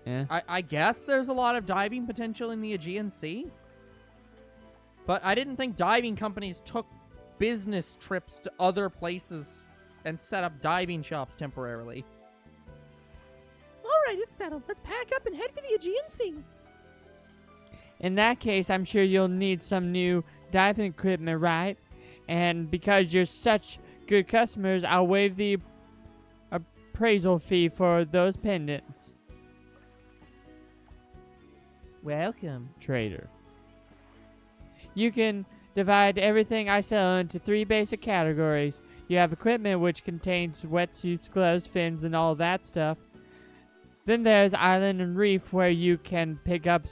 Yeah. I guess there's a lot of diving potential in the Aegean Sea. But I didn't think diving companies took business trips to other places and set up diving shops temporarily. All right, it's settled. Let's pack up and head for the Aegean Sea. In that case, I'm sure you'll need some new diving equipment, right? And because you're such good customers, I'll waive the appraisal fee for those pendants. Welcome. Trader. You can divide everything I sell into 3 basic categories. You have equipment, which contains wetsuits, gloves, fins, and all that stuff. Then there's island and reef, where you can pick up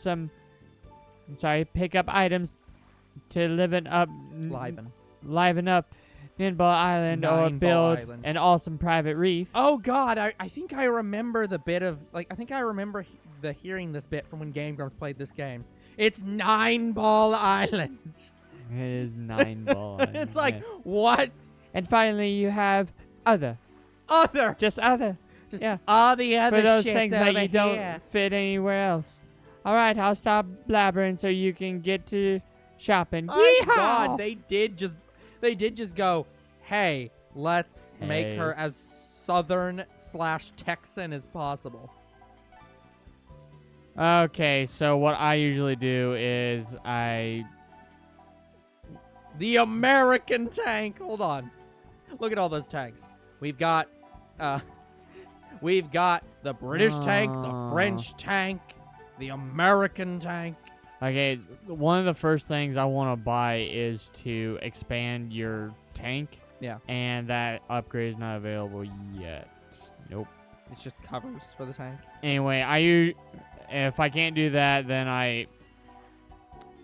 items to liven up Ninball Island or Nineball build Island. an awesome private reef. Oh God, I think I remember the bit of I think I remember hearing this bit from when Game Grumps played this game. It's 9-ball island. It is 9-ball Island. It's like yeah. what? And finally, you have other. Just other. Just yeah. all the other For those shits things that over you don't here. fit anywhere else. All right, I'll stop blabbering so you can get to shopping. Oh Yeehaw! God, they did just go, hey, let's make Hey. her as Southern/Texan as possible. Okay, so what I usually do is The American tank. Hold on. Look at all those tanks. We've got the British tank, the French tank, the American tank. Okay, one of the first things I want to buy is to expand your tank. Yeah. And that upgrade is not available yet. Nope. It's just covers for the tank. Anyway, if I can't do that, then I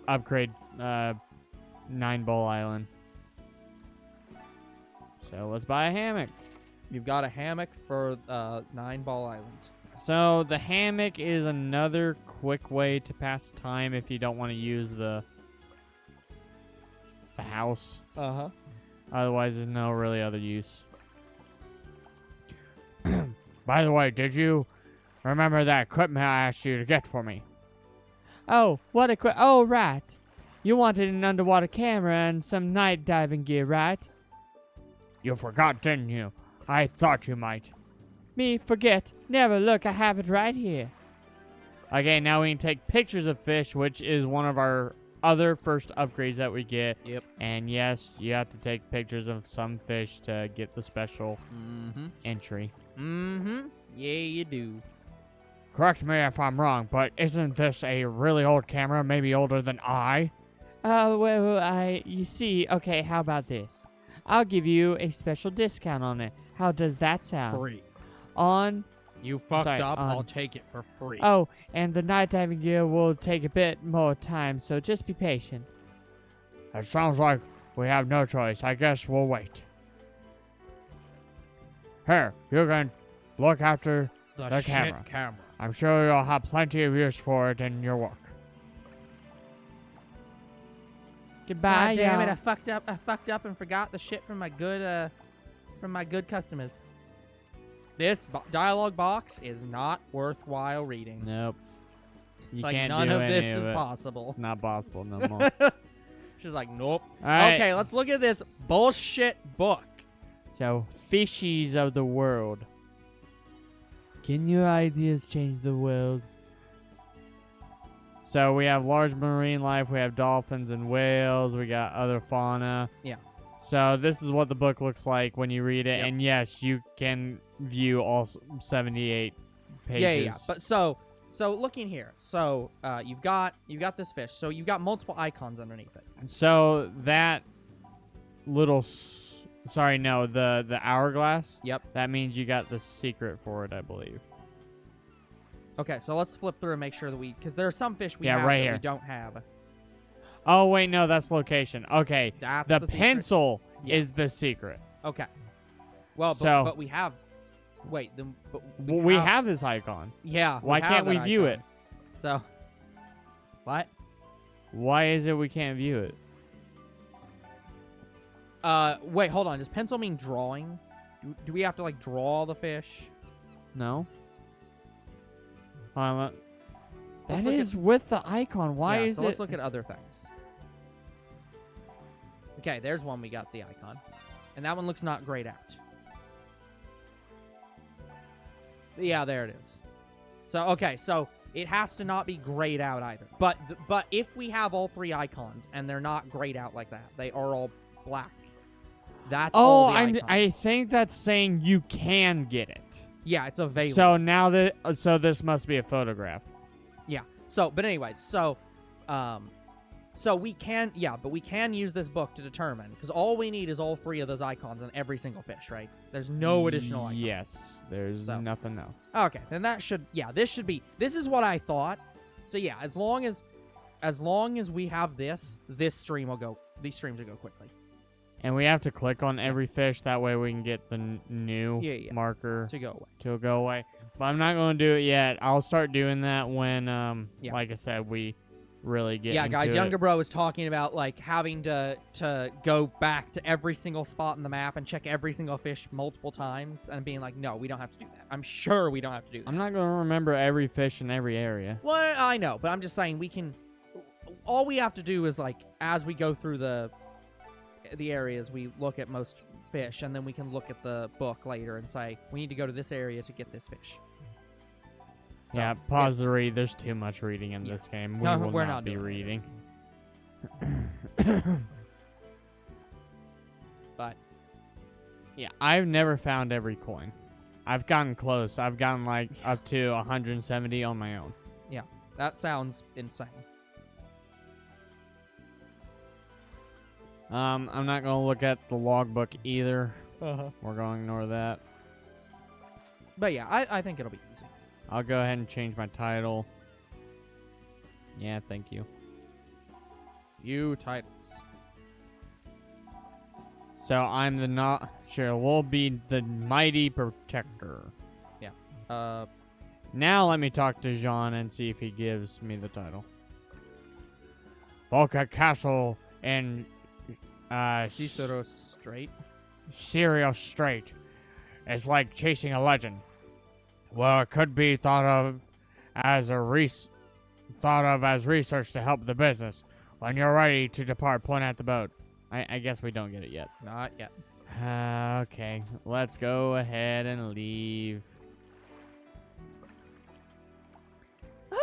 upgrade 9-ball Island. So let's buy a hammock. You've got a hammock for 9-ball island. So the hammock is another quick way to pass time if you don't want to use the house. Uh-huh. Otherwise, there's no really other use. By the way, did you remember that equipment I asked you to get for me? Oh, what equipment? Oh, right. You wanted an underwater camera and some night diving gear, right? You forgot, didn't you? I thought you might. Me forget. Never. Look, I have it right here. Okay, now we can take pictures of fish, which is one of our other first upgrades that we get. Yep. And yes, you have to take pictures of some fish to get the special entry. Mm-hmm. Yeah, you do. Correct me if I'm wrong, but isn't this a really old camera, maybe older than I? You see, okay, how about this? I'll give you a special discount on it. How does that sound? Free. On You fucked Sorry, up, on- I'll take it for free. Oh, and the night diving gear will take a bit more time, so just be patient. It sounds like we have no choice. I guess we'll wait. Here, you can look after the camera. camera. I'm sure you'll have plenty of use for it in your work. Goodbye, God damn it! y'all. I fucked up and forgot the shit from my good customers. This dialogue box is not worthwhile reading. Nope. You Like can't none do of any this is it. possible. It's not possible no more. She's like, nope. All right. Okay, let's look at this bullshit book. So, fishies of the world. Can your ideas change the world? So we have large marine life, we have dolphins and whales, we got other fauna. Yeah. So this is what the book looks like when you read it, Yep. and yes, you can view all 78 pages. Yeah. But so looking here. So you've got this fish. So you've got multiple icons underneath it. So that little, the hourglass. Yep. That means you got the secret for it, I believe. Okay, so let's flip through and make sure that because there are some fish we Yeah, have right that here. we don't have. Oh wait, no, that's location. Okay, That's the secret. pencil Yeah. is the secret. Okay. Well, So- but we have. Wait, but We have this icon. Yeah. Why can't we view it? So. What? Why is it we can't view it? Wait, hold on. Does pencil mean drawing? Do we have to like draw the fish? No. Hold on, Let's that look is with the icon. Why Yeah, is so it? let's look at other things. Okay, there's one we got the icon. And that one looks not grayed out. Yeah, there it is. So, okay, so it has to not be grayed out either. But if we have all 3 icons and they're not grayed out like that, they are all black. That's all the icons. I think that's saying you can get it. Yeah, it's available. So now so this must be a photograph. Yeah. So, but anyway, so we can, but we can use this book to determine, because all we need is all 3 of those icons on every single fish, right? There's no additional icons. Yes, there's nothing else. Okay, then that should, this is what I thought. So yeah, as long as we have these streams will go quickly. And we have to click on every fish, that way we can get the new marker to go away. But I'm not going to do it yet. I'll start doing that when, like I said, we really get into guys, it. Younger Bro was talking about, like, having to go back to every single spot in the map and check every single fish multiple times and being like, no, we don't have to do that. I'm sure we don't have to do that. I'm not going to remember every fish in every area. Well, I know, but I'm just saying all we have to do is, like, as we go through the areas, we look at most fish, and then we can look at the book later and say, we need to go to this area to get this fish. So, yeah, pause the read. There's too much reading in this game. We're not be reading. But yeah, I've never found every coin. I've gotten close. I've gotten like up to 170 on my own. Yeah, that sounds insane. I'm not going to look at the logbook either. Uh-huh. We're going to ignore that. But yeah, I think it'll be easy. I'll go ahead and change my title. Yeah, thank you. You titles. So I'm we'll be the Mighty Protector. Yeah. Now let me talk to Jean and see if he gives me the title. Volca Castle in Cicero Strait. Serial Strait. It's like chasing a legend. Well, it could be thought of as research to help the business. When you're ready to depart, point at the boat. I guess we don't get it yet. Not yet. Okay, let's go ahead and leave.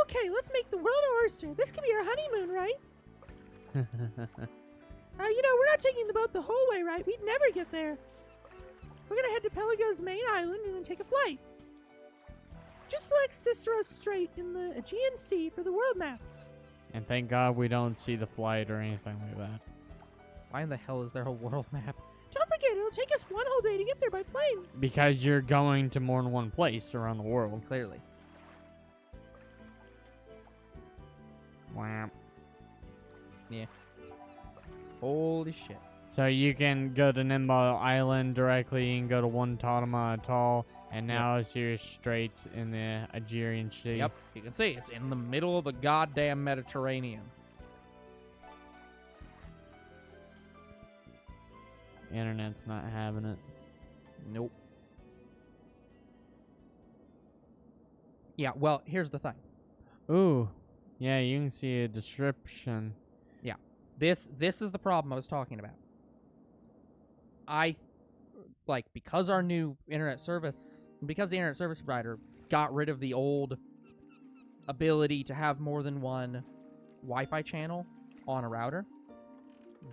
Okay, let's make the world our oyster. This could be our honeymoon, right? We're not taking the boat the whole way, right? We'd never get there. We're gonna head to Pelago's main island and then take a flight. Just select Cicero Strait in the Aegean Sea for the world map. And thank God we don't see the flight or anything like that. Why in the hell is there a world map? Don't forget, it'll take us 1 whole day to get there by plane. Because you're going to more than one place around the world. Clearly. Wow. Yeah. Holy shit. So you can go to Nimbo Island directly, you can go to One Totama Atoll, and now it's here straight in the Aegean Sea. Yep, you can see it's in the middle of the goddamn Mediterranean. Internet's not having it. Nope. Yeah, well, here's the thing. Ooh. Yeah, you can see a description. Yeah. This is the problem I was talking about. Because the internet service provider got rid of the old ability to have more than one Wi-Fi channel on a router,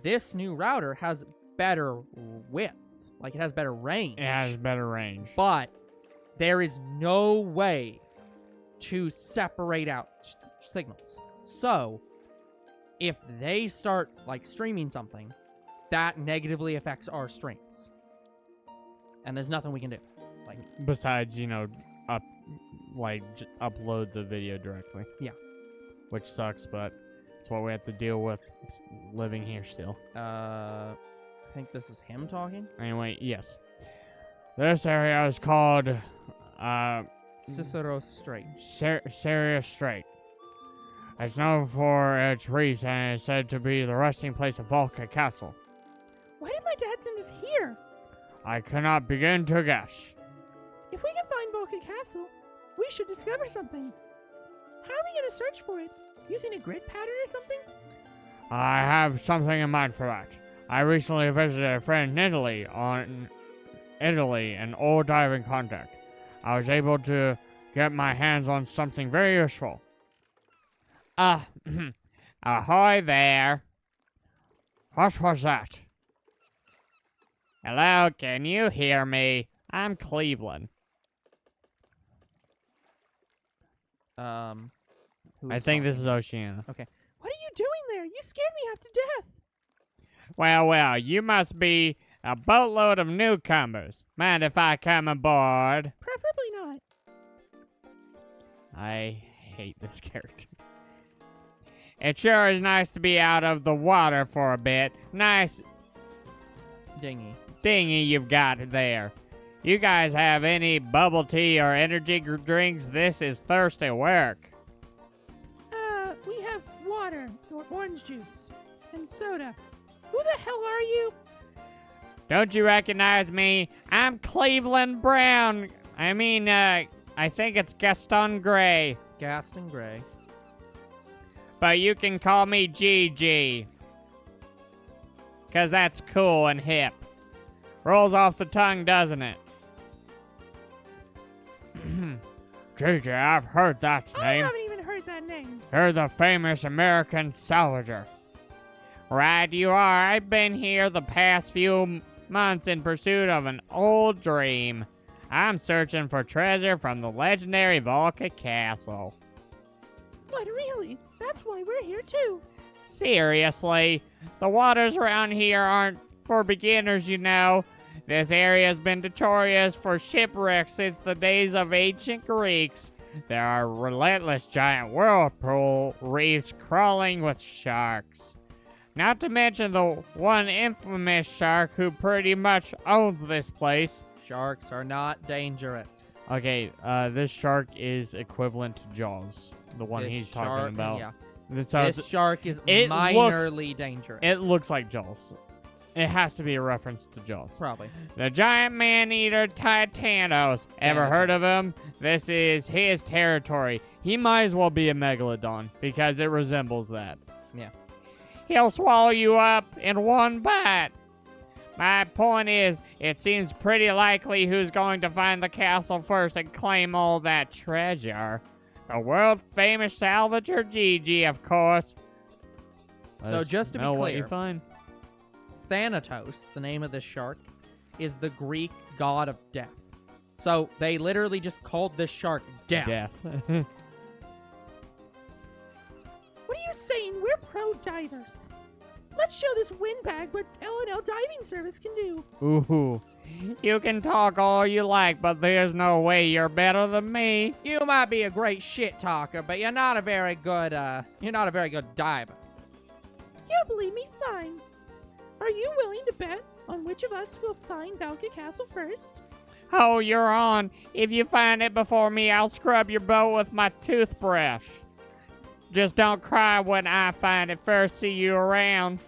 this new router has better width. Like, it has better range. It has better range. But there is no way to separate out signals. So, if they start, streaming something, that negatively affects our streams. And there's nothing we can do. Besides, upload the video directly. Yeah. Which sucks, but it's what we have to deal with living here still. I think this is him talking. Anyway, yes. This area is called Cicero Strait. Cicero Strait. It's known for its reefs and is said to be the resting place of Volca Castle. Why did my dad send us here? I cannot begin to guess. If we can find Volca Castle, we should discover something. How are we going to search for it? Using a grid pattern or something? I have something in mind for that. I recently visited a friend in Italy, an old diving contact. I was able to get my hands on something very useful. Ahoy there. What was that? Hello, can you hear me? I'm Cleveland. I think this is Oceania. Okay. What are you doing there? You scared me half to death. Well, you must be a boatload of newcomers. Mind if I come aboard? Preferably not. I hate this character. It sure is nice to be out of the water for a bit. Nice Dinghy. dinghy you've got there. You guys have any bubble tea or energy drinks? This is thirsty work. We have water, or orange juice, and soda. Who the hell are you? Don't you recognize me? I'm Cleveland Brown. I think it's Gaston Gray. Gaston Gray. But you can call me GG. 'Cause that's cool and hip. Rolls off the tongue, doesn't it? GG, I've heard that I name. haven't even heard that name. You're the famous American salvager. Right you are. I've been here the past few months in pursuit of an old dream. I'm searching for treasure from the legendary Volca Castle. What, really? That's why we're here too. Seriously, the waters around here aren't for beginners, you know. This area has been notorious for shipwrecks since the days of ancient Greeks. There are relentless giant whirlpool reefs crawling with sharks. Not to mention the one infamous shark who pretty much owns this place. Sharks are not dangerous. Okay, this shark is equivalent to Jaws, the one This he's shark- talking about. Yeah. So This shark is it minorly dangerous. it looks like Jaws. It has to be a reference to Jaws. Probably. The giant man-eater Titanos. Ever heard of him? This is his territory. He might as well be a megalodon because it resembles that. Yeah. He'll swallow you up in one bite. My point is, it seems pretty likely who's going to find the castle first and claim all that treasure. The world-famous salvager Gigi, of course. So Let's just to be know what you clear, find. Thanatos, the name of this shark, is the Greek god of death. So they literally just called this shark Death. Death. What are you saying? We're pro divers. Let's show this windbag what L&L Diving Service can do. Ooh. You can talk all you like, but there's no way you're better than me. You might be a great shit talker, but you're not a very good diver. You don't believe me? Fine. Are you willing to bet on which of us will find Valka Castle first? Oh, you're on. If you find it before me, I'll scrub your boat with my toothbrush. Just don't cry when I find it first. See you around.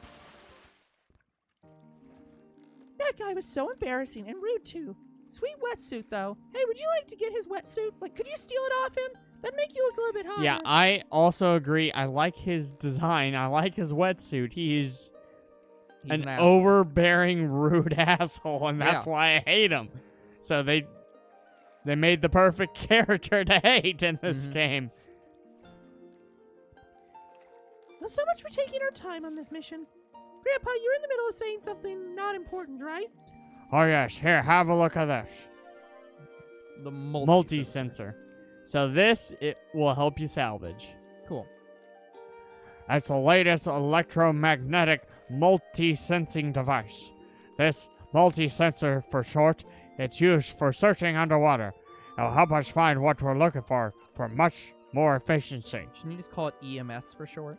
That guy was so embarrassing and rude too. Sweet wetsuit though. Hey, would you like to get his wetsuit? Like, could you steal it off him? That'd make you look a little bit hotter. Yeah, I also agree. I like his design. I like his wetsuit. He's an asshole. overbearing, rude asshole, and that's Yeah. why I hate him. So they made the perfect character to hate in this Mhm. game. Well, so much for taking our time on this mission. Grandpa, you're in the middle of saying something not important, right? Oh yes, here, have a look at this. The Multi-sensor. So this, it will help you salvage. Cool. That's the latest electromagnetic multi-sensing device. This multi-sensor, for short, it's used for searching underwater. It'll help us find what we're looking for much more efficiency. Shouldn't you just call it EMS for short?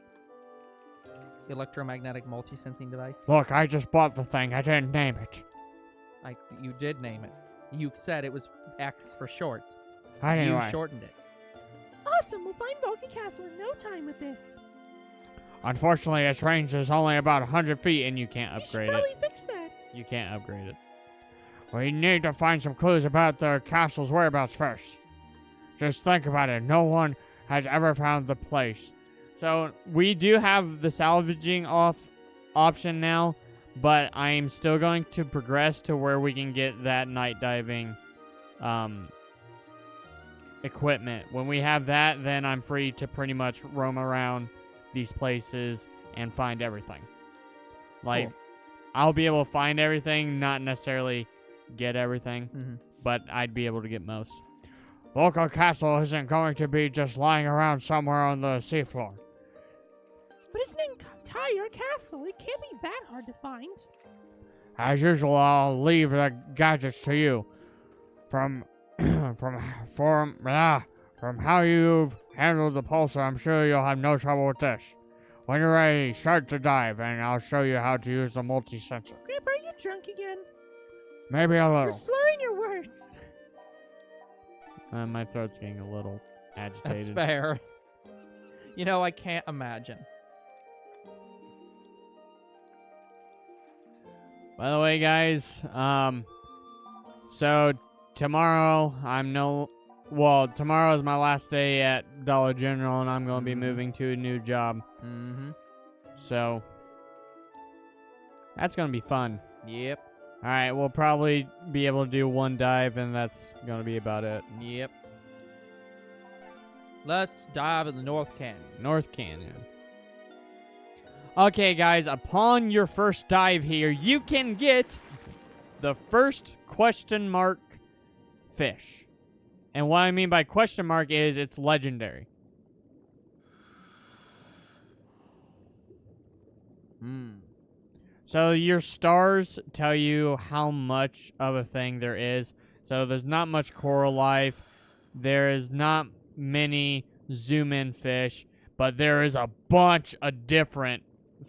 Electromagnetic multi-sensing device? Look, I just bought the thing. I didn't name it. You did name it. You said it was X for short. Anyway, You shortened it. Awesome, we'll find Valka Castle in no time with this. unfortunately, its range is only about 100 feet, and you can't We should upgrade probably it. fix that. You can't upgrade it. We need to find some clues about the castle's whereabouts first. Just think about it. No one has ever found the place. So we do have the salvaging option now, but I'm still going to progress to where we can get that night diving equipment. When we have that, then I'm free to pretty much roam around these places and find everything. Like, Cool. I'll be able to find everything, not necessarily get everything, Mm-hmm. but I'd be able to get most. Local Castle isn't going to be just lying around somewhere on the seafloor. But it's an entire castle. It can't be that hard to find. As usual, I'll leave the gadgets to you. From how you've handled the pulsar, I'm sure you'll have no trouble with this. When you're ready, start to dive, and I'll show you how to use the multi-sensor. Grandpa, are you drunk again? Maybe a You're little. slurring your words. My throat's getting a little agitated. That's fair. You know, I can't imagine. By the way, guys, so tomorrow tomorrow is my last day at Dollar General, and I'm going to be moving to a new job. Mm-hmm. So that's going to be fun. Yep. All right, we'll probably be able to do one dive, and that's going to be about it. Yep. Let's dive in the North Canyon. North Canyon. Okay, guys, upon your first dive here, you can get the first question mark fish. And what I mean by question mark is it's legendary. So your stars tell you how much of a thing there is. So there's not much coral life. There is not many zoom-in fish. But there is a bunch of different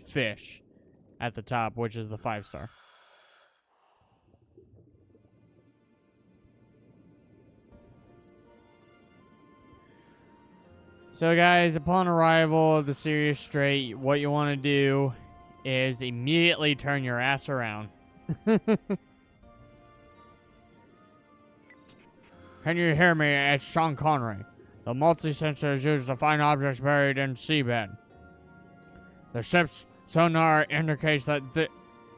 fish at the top, which is the 5-star. So guys, upon arrival of the Sirius Strait, what you want to do is immediately turn your ass around. Can you hear me? It's Sean Connery. The multi-sensor is used to find objects buried in seabed. The ship's sonar indicates that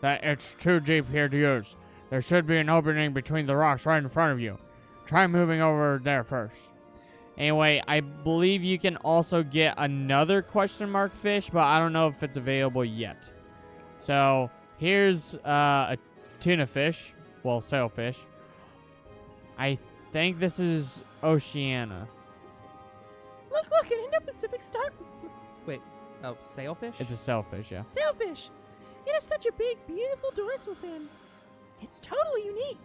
it's too deep here to use. There should be an opening between the rocks right in front of you. Try moving over there first. Anyway, I believe you can also get another question mark fish, but I don't know if it's available yet. So here's a tuna fish, well, sailfish. I think this is Oceania. Look, an Indo-Pacific star. Wait, oh, sailfish? It's a sailfish, yeah. Sailfish. It has such a big, beautiful dorsal fin. It's totally unique.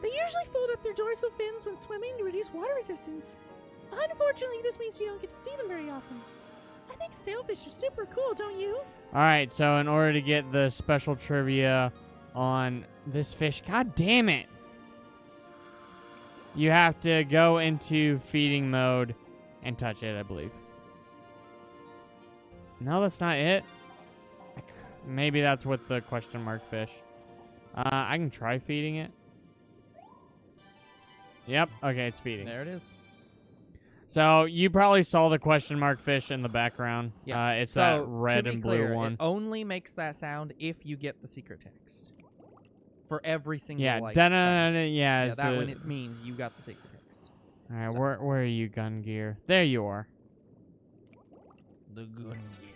They usually fold up their dorsal fins when swimming to reduce water resistance. Unfortunately, this means you don't get to see them very often. I think sailfish are super cool, don't you? Alright, so in order to get the special trivia on this fish, god damn it! You have to go into feeding mode and touch it, I believe. No, that's not it. Maybe that's with the question mark fish. I can try feeding it. Yep, okay, it's feeding. There it is. So, you probably saw the question mark fish in the background. Yeah. It's So, that to red be and clear, blue one. It only makes that sound if you get the secret text. For every single, Yeah, like... yeah, yeah, it's that the... one, it means you got the secret text. Alright, So- where are you, gun gear? There you are. The gun gear.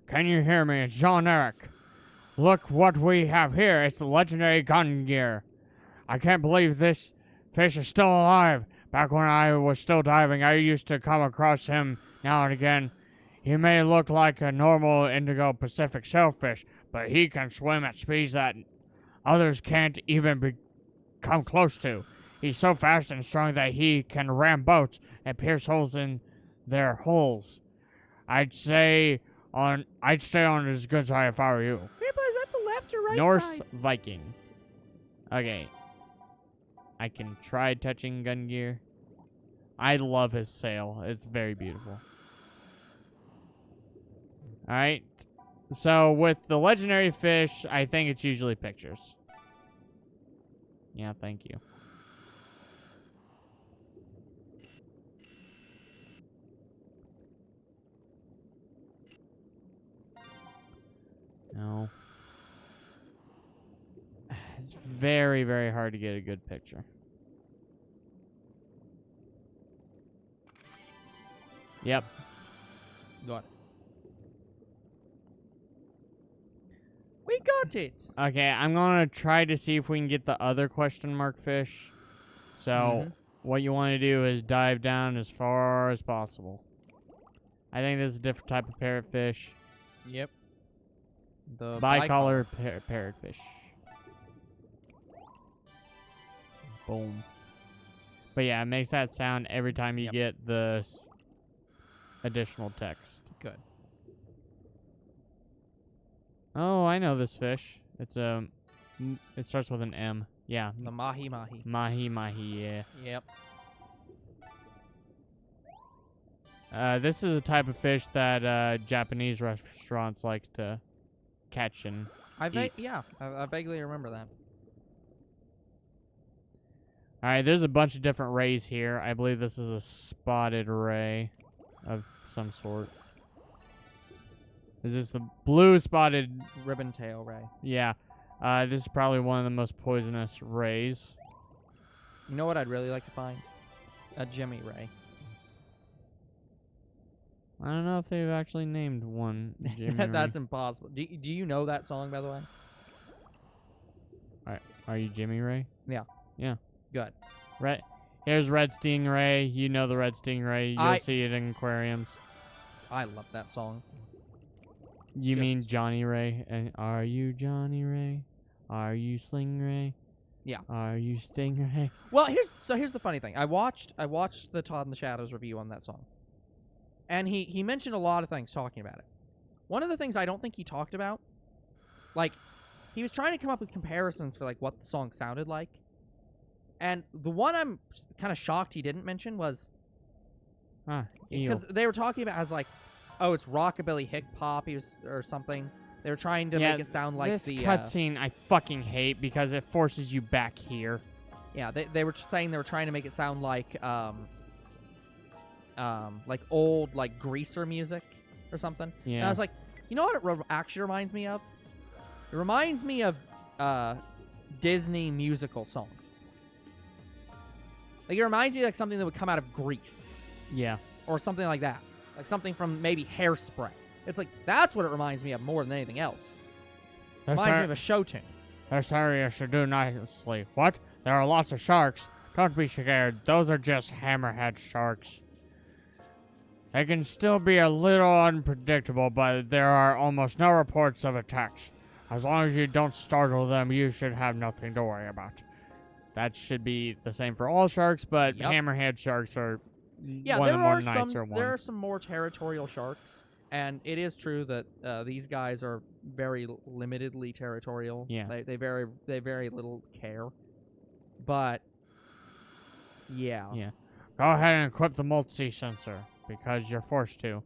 Can you hear me? It's Jean-Eric. Look what we have here. It's the legendary gun gear. I can't believe this fish is still alive. Back when I was still diving, I used to come across him now and again. He may look like a normal Indigo Pacific sailfish, but he can swim at speeds that others can't even come close to. He's so fast and strong that he can ram boats and pierce holes in their hulls. I'd stay on his good side if I were you. Grandpa, is that the left or right Norse side? Viking. Okay. I can try touching gun gear. I love his sail. It's very beautiful. Alright. So with the legendary fish, I think it's usually pictures. Yeah, thank you. No. It's very, very hard to get a good picture. Yep. Got it. We got it. Okay, I'm gonna try to see if we can get the other question mark fish. So, what you want to do is dive down as far as possible. I think this is a different type of parrotfish. Yep. The Bicolor parrotfish. Boom. But yeah, it makes that sound every time you get the additional text. Good. Oh, I know this fish. It's a. It starts with an M. Yeah. The mahi-mahi. Mahi, yeah. Yep. This is a type of fish that Japanese restaurants like to catch and eat. I vaguely remember that. All right, there's a bunch of different rays here. I believe this is a spotted ray of some sort. Is this the blue spotted Ribbon tail ray. Yeah. This is probably one of the most poisonous rays. You know what I'd really like to find? A Jimmy ray. I don't know if they've actually named one Jimmy That's Ray. impossible. Do you know that song, by the way? Are you Jimmy Ray? Yeah. Yeah. Good. Right. Here's red stingray. You know the red stingray. You'll see it in aquariums. I love that song. You mean Johnny Ray? And are you Johnny Ray? Are you Sling Ray? Yeah. Are you Stingray? Well, here's the funny thing. I watched the Todd in the Shadows review on that song, and he mentioned a lot of things talking about it. One of the things I don't think he talked about, like, he was trying to come up with comparisons for like what the song sounded like, and the one I'm kind of shocked he didn't mention was because they were talking about as like, oh, it's rockabilly hip hop or something. They were trying to make it sound like this the cutscene I fucking hate because it forces you back here. Yeah, they were saying they were trying to make it sound like old like greaser music or something. Yeah. And I was like, you know what it actually reminds me of? It reminds me of Disney musical songs. Like, it reminds me of like something that would come out of Grease. Yeah. Or something like that. Like something from maybe Hairspray. It's like, that's what it reminds me of more than anything else. It reminds me of a show tune. This area should do nicely. What? There are lots of sharks. Don't be scared. Those are just hammerhead sharks. They can still be a little unpredictable, but there are almost no reports of attacks. As long as you don't startle them, you should have nothing to worry about. That should be the same for all sharks, but hammerhead sharks are one of the more nicer ones. There are some more territorial sharks, and it is true that these guys are very limitedly territorial. Yeah. They very little care. But yeah. Yeah. Go ahead and equip the multi-sensor because you're forced to.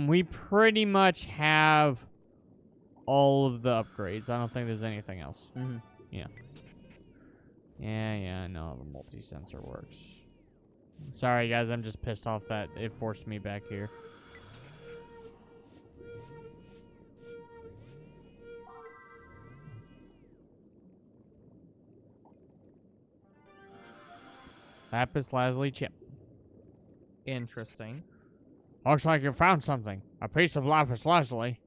We pretty much have all of the upgrades. I don't think there's anything else. Mm-hmm. Yeah. Yeah, I know the multi-sensor works. Sorry, guys, I'm just pissed off that it forced me back here. Lapis lazuli chip. Interesting. Looks like you found something. A piece of lapis lazuli.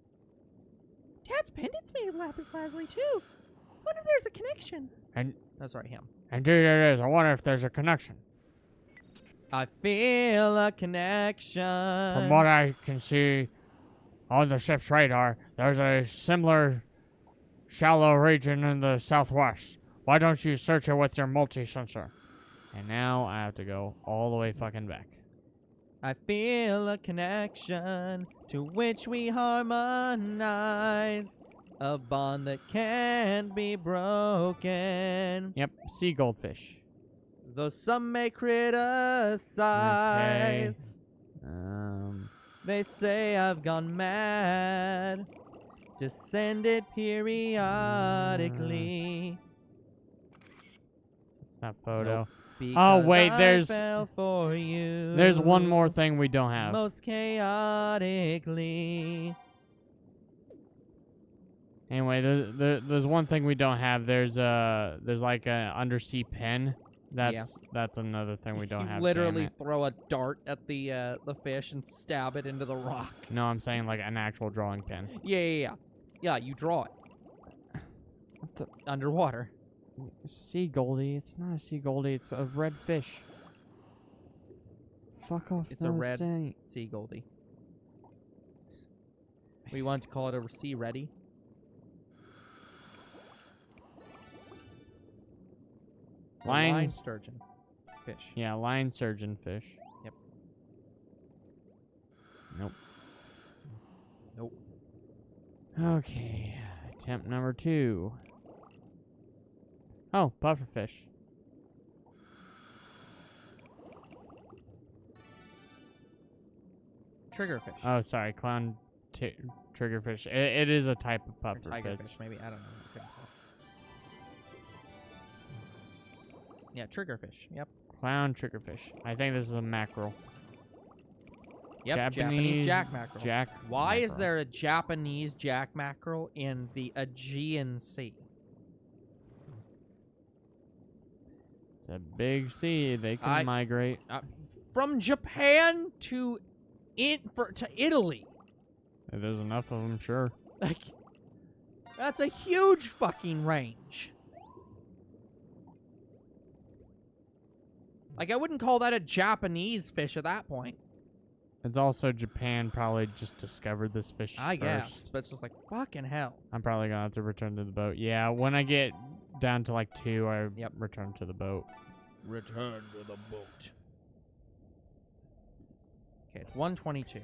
Dad's pendant's made of lapis lazuli too. Wonder if there's a connection. And Oh, sorry, him. indeed it is. I wonder if there's a connection. I feel a connection. From what I can see on the ship's radar, there's a similar shallow region in the southwest. Why don't you search it with your multi-sensor? And now I have to go all the way fucking back. I feel a connection to which we harmonize. A bond that can't be broken. Yep, sea goldfish. Though some may criticize. They say I've gone mad. Descended periodically. It's that photo. Because wait, I fell for you. There's one more thing we don't have. Most chaotically. Anyway, there's one thing we don't have. There's like an undersea pen. That's another thing we don't You have. literally damn it. throw a dart at the fish and stab it into the rock. No, I'm saying like an actual drawing pen. Yeah. Yeah, you draw it. What the Underwater. sea goldie? It's not a sea goldie. It's a red fish. Fuck off. It's a red sea goldie. We wanted to call it a sea ready. Line sturgeon fish. Yeah, line surgeon fish. Yep. Nope. Nope. Okay. Attempt number 2. Oh, pufferfish. Triggerfish. Oh, sorry. Clown triggerfish. It is a type of Or pufferfish. tigerfish, maybe. I don't know. I couldn't tell. Yeah, triggerfish. Yep. Clown triggerfish. I think this is a mackerel. Yep. Japanese jack mackerel. Why is mackerel. there a Japanese jack mackerel in the Aegean Sea? It's a big sea. They can migrate. From Japan to Italy. There's enough of them, sure. Like, that's a huge fucking range. Like, I wouldn't call that a Japanese fish at that point. It's also Japan probably just discovered this fish I first. guess, but it's just like, fucking hell. I'm probably gonna have to return to the boat. Yeah, when I get down to like 2, I return to the boat. Return to the boat. Okay, it's 1:22.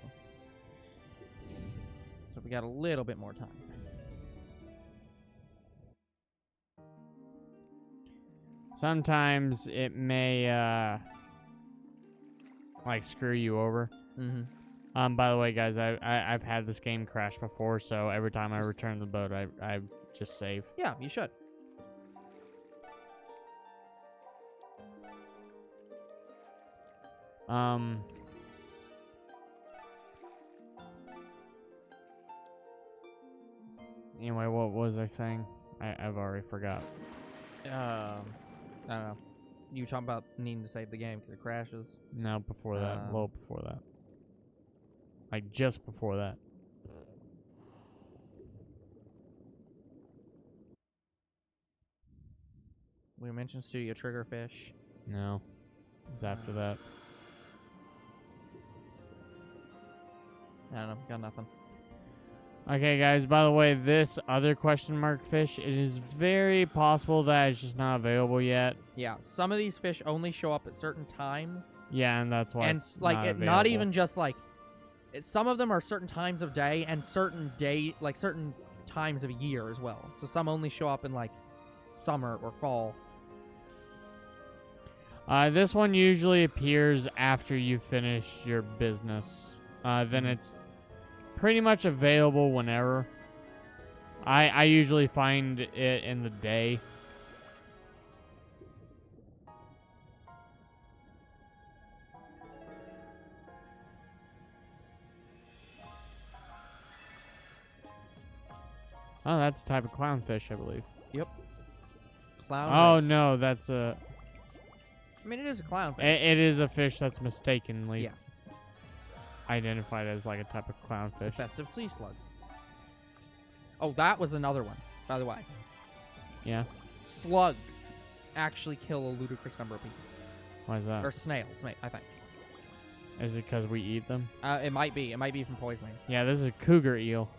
So we got a little bit more time. Sometimes it may like screw you over. Mm-hmm. By the way, guys, I've had this game crash before, so every time I return to the boat, I just save. Yeah, you should. Anyway, what was I saying? I've already forgot. I don't know. You talking about needing to save the game because it crashes? No, before that. A little before that. Like, just before that. We mentioned Studio Triggerfish. No. It's after that. I don't know. Got nothing. Okay, guys, by the way, this other question mark fish, it is very possible that it's just not available yet. Yeah, some of these fish only show up at certain times. Yeah, and that's why and it's like not it, available. not even just like some of them are certain times of day and certain times of year as well. So some only show up in like summer or fall. This one usually appears after you finish your business. Then it's pretty much available whenever. I usually find it in the day. Oh, that's a type of clownfish, I believe. Yep. Clown. Oh race. no, that's a. I mean, it is a clownfish. It is a fish that's mistakenly Yeah. identified as like a type of clownfish. Festive sea slug. Oh, that was another one, by the way. Yeah. Slugs actually kill a ludicrous number of people. Why is that? Or snails, I think. Is it because we eat them? It might be. It might be from poisoning. Yeah, this is a cougar eel.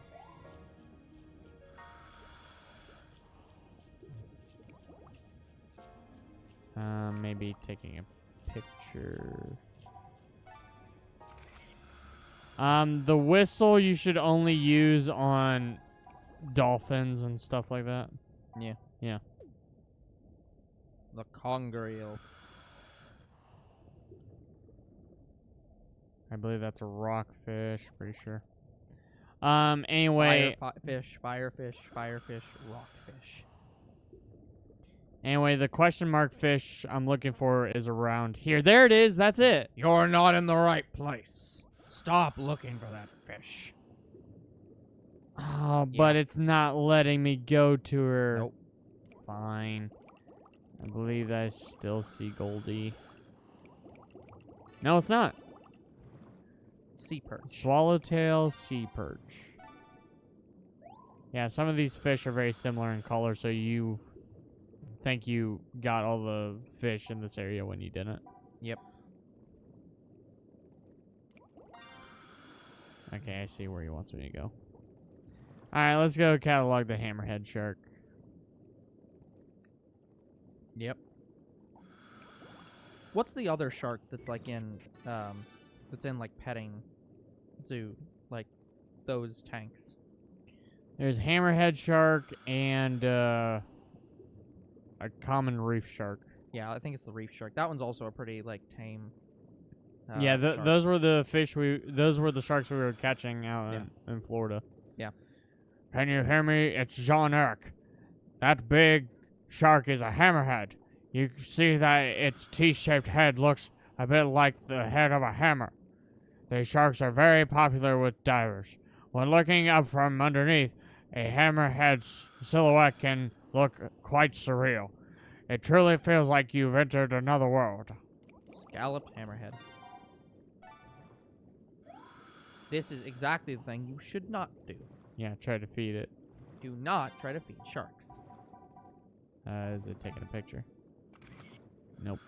Maybe taking a picture. The whistle you should only use on dolphins and stuff like that. Yeah. Yeah. The conger eel. I believe that's a rockfish, pretty sure. Anyway. Firefish, rockfish. Anyway, the question mark fish I'm looking for is around here. There it is. That's it. You're not in the right place. Stop looking for that fish. Oh, but Yeah. it's not letting me go to her. Nope. Fine. I believe I still see Goldie. No, it's not. Sea perch. Swallowtail sea perch. Yeah, some of these fish are very similar in color, so you think you got all the fish in this area when you didn't. Yep. Okay, I see where he wants me to go. Alright, let's go catalog the hammerhead shark. Yep. What's the other shark that's like in that's in like petting zoo, like those tanks? There's hammerhead shark and a common reef shark. Yeah, I think it's the reef shark. That one's also a pretty like tame. Yeah, shark. those were the those were the sharks we were catching out Yeah. in Florida. Yeah. Can you hear me? It's John Eric. That big shark is a hammerhead. You see that its T-shaped head looks a bit like the head of a hammer. These sharks are very popular with divers. When looking up from underneath, a hammerhead's silhouette can look quite surreal. It truly feels like you've entered another world. Scalloped hammerhead. This is exactly the thing you should not do. Yeah, try to feed it. Do not try to feed sharks. Is it taking a picture? Nope.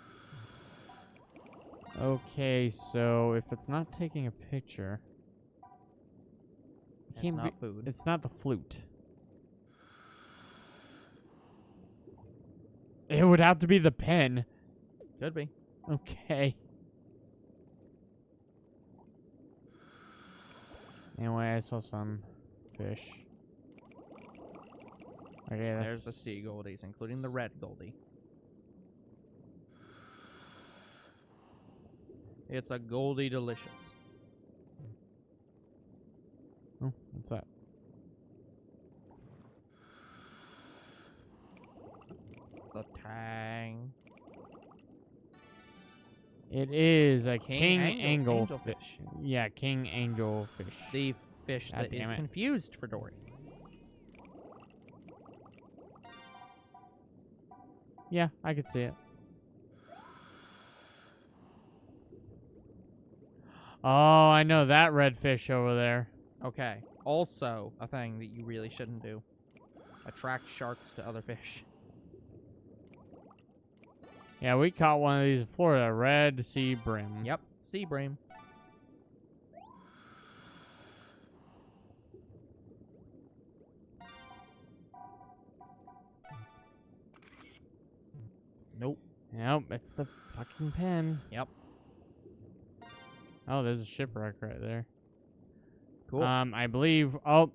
Okay, so if it's not taking a picture, it It's can't not be, food. it's not the flute. It would have to be the pen. Could be. Okay. Anyway, I saw some fish. Okay, that's... There's the sea goldies, including the red goldie. It's a goldie delicious. Oh, what's that? The tang. It is a King angelfish. angelfish. Yeah, king angelfish. The fish God that is damn it. confused for Dory. Yeah, I could see it. Oh, I know that red fish over there. Okay. Also, a thing that you really shouldn't do. Attract sharks to other fish. Yeah, we caught one of these in Florida, red sea brim. Yep. Sea bream. Nope. Yep, it's the fucking pen. Yep. Oh, there's a shipwreck right there. Cool. I believe... Oh,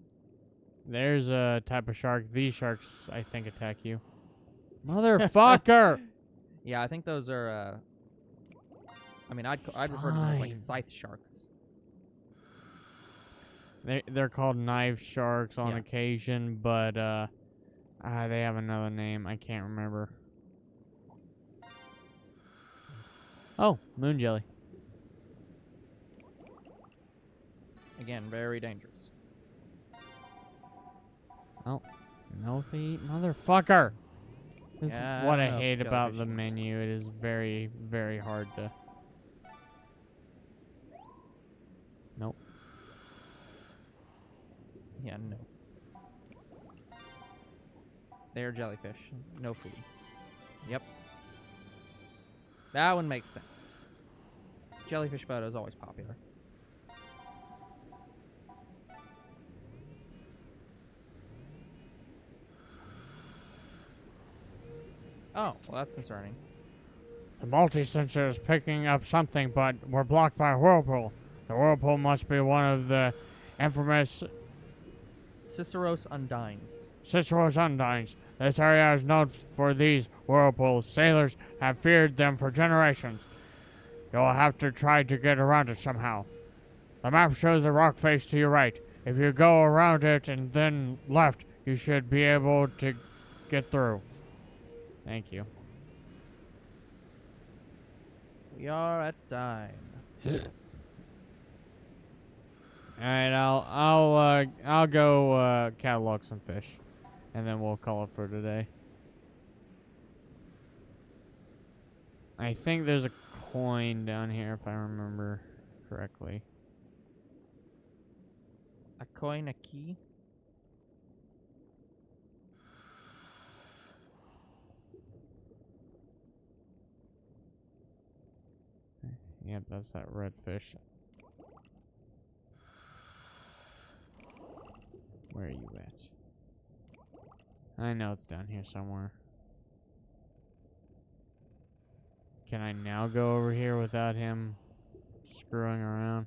there's a type of shark. These sharks, I think, attack you. Motherfucker! Yeah, I think those are, I mean, I'd refer to them as, like, Fine. scythe sharks. They're called knife sharks on Yeah. occasion, but, they have another name. I can't remember. Oh, moon jelly. Again, very dangerous. Oh, no feet, motherfucker! This Yeah, is I what don't I know if hate about jellyfish the works. menu. It is very, very hard to... Nope. Yeah, no. They're jellyfish. No food. Yep. That one makes sense. Jellyfish photo is always popular. Oh, well, that's concerning. The multi-sensor is picking up something, but we're blocked by a whirlpool. The whirlpool must be one of the infamous Cicero's Undines. Cicero's Undines. This area is known for these whirlpools. Sailors have feared them for generations. You'll have to try to get around it somehow. The map shows a rock face to your right. If you go around it and then left, you should be able to get through. Thank you. We are at time. All right, I'll go catalog some fish, and then we'll call it for today. I think there's a coin down here if I remember correctly. A coin, a key. Yep, that's that red fish. Where are you at? I know it's down here somewhere. Can I now go over here without him screwing around?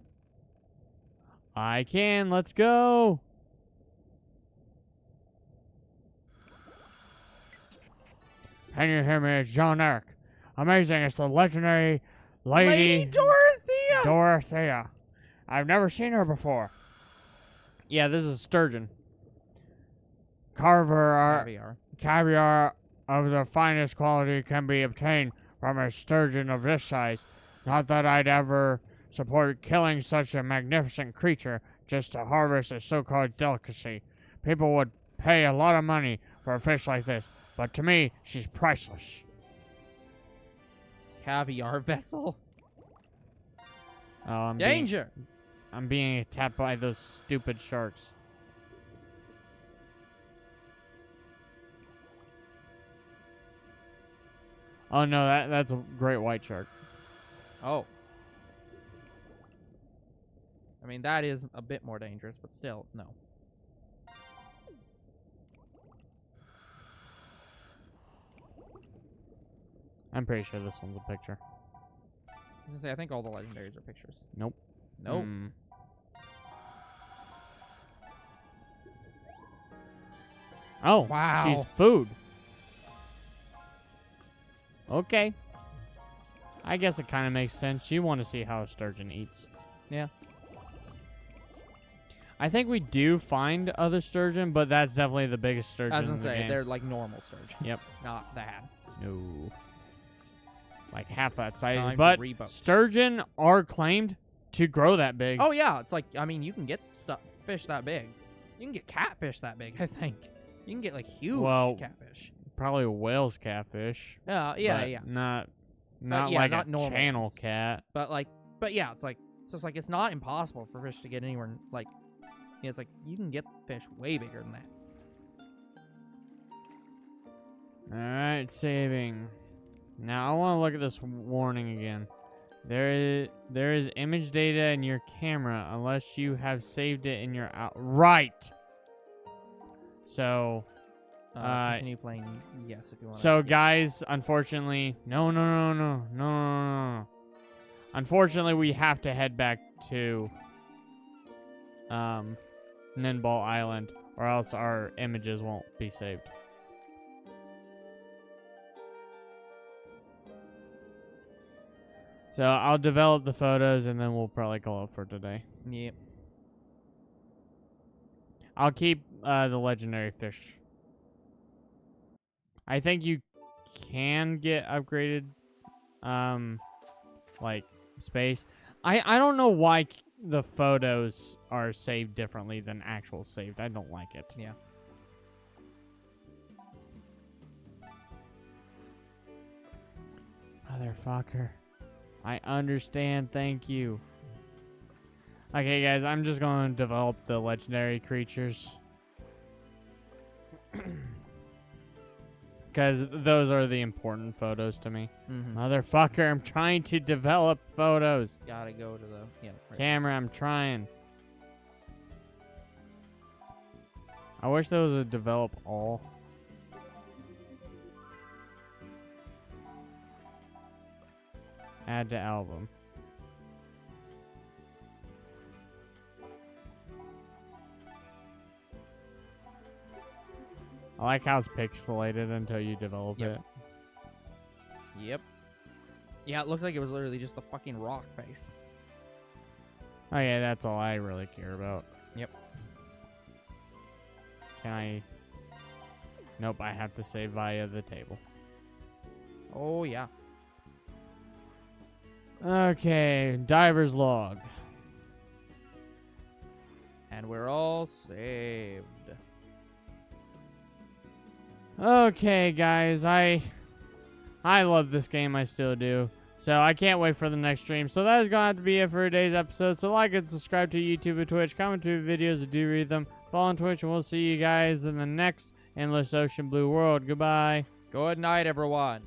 I can. Let's go. Can you hear me? It's John Eric. Amazing. It's the legendary Lady Dorothea! Dorothea. I've never seen her before. Yeah, this is sturgeon. Caviar of the finest quality can be obtained from a sturgeon of this size. Not that I'd ever support killing such a magnificent creature just to harvest a so-called delicacy. People would pay a lot of money for a fish like this, but to me, she's priceless. Caviar vessel. Oh, I'm Danger! I'm being attacked by those stupid sharks. Oh no, that's a great white shark. Oh. I mean, that is a bit more dangerous, but still, no. I'm pretty sure this one's a picture. I was gonna say, I think all the legendaries are pictures. Nope. Nope. Oh, Wow. she's food. Okay. I guess it kind of makes sense. You want to see how a sturgeon eats. Yeah. I think we do find other sturgeon, but that's definitely the biggest sturgeon I was in gonna the say, game. they're like normal sturgeon. Yep. Not that. No. Like half that Not size. even But Rebo. sturgeon are claimed to grow that big. Oh, yeah. It's like, I mean, you can get fish that big. You can get catfish that big, I think. You can get, like, huge catfish. Probably whale's catfish. Yeah, but yeah. Not yeah, like not a normal channel ones. cat. But yeah, it's like, so it's like, it's not impossible for fish to get anywhere, like, yeah, it's like, you can get fish way bigger than that. Alright, saving. Now I want to look at this warning again. There is image data in your camera unless you have saved it in your right. So Continue playing, yes, if you want. So guys, unfortunately, no. Unfortunately, we have to head back to Ninball Island, or else our images won't be saved. So I'll develop the photos, and then we'll probably call it for today. Yep. I'll keep the legendary fish. I think you can get upgraded, like space. I don't know why the photos are saved differently than actual saved. I don't like it. Yeah. Motherfucker. I understand. Thank you. Okay, guys, I'm just going to develop the legendary creatures. Because those are the important photos to me. Mm-hmm. Motherfucker, I'm trying to develop photos. Gotta go to the right. Camera, I'm trying. I wish there was a develop all. Add to album. I like how it's pixelated until you develop it. Yep. Yeah, it looked like it was literally just the fucking rock face. Oh yeah, that's all I really care about. Yep. Can I... Nope, I have to save via the table. Oh, yeah. Okay, diver's log. And we're all saved. Okay, guys, I love this game. I still do. So I can't wait for the next stream. So that is going to have to be it for today's episode. So like and subscribe to YouTube and Twitch. Comment to videos if you do read them. Follow on Twitch, and we'll see you guys in the next Endless Ocean Blue World. Goodbye. Good night, everyone.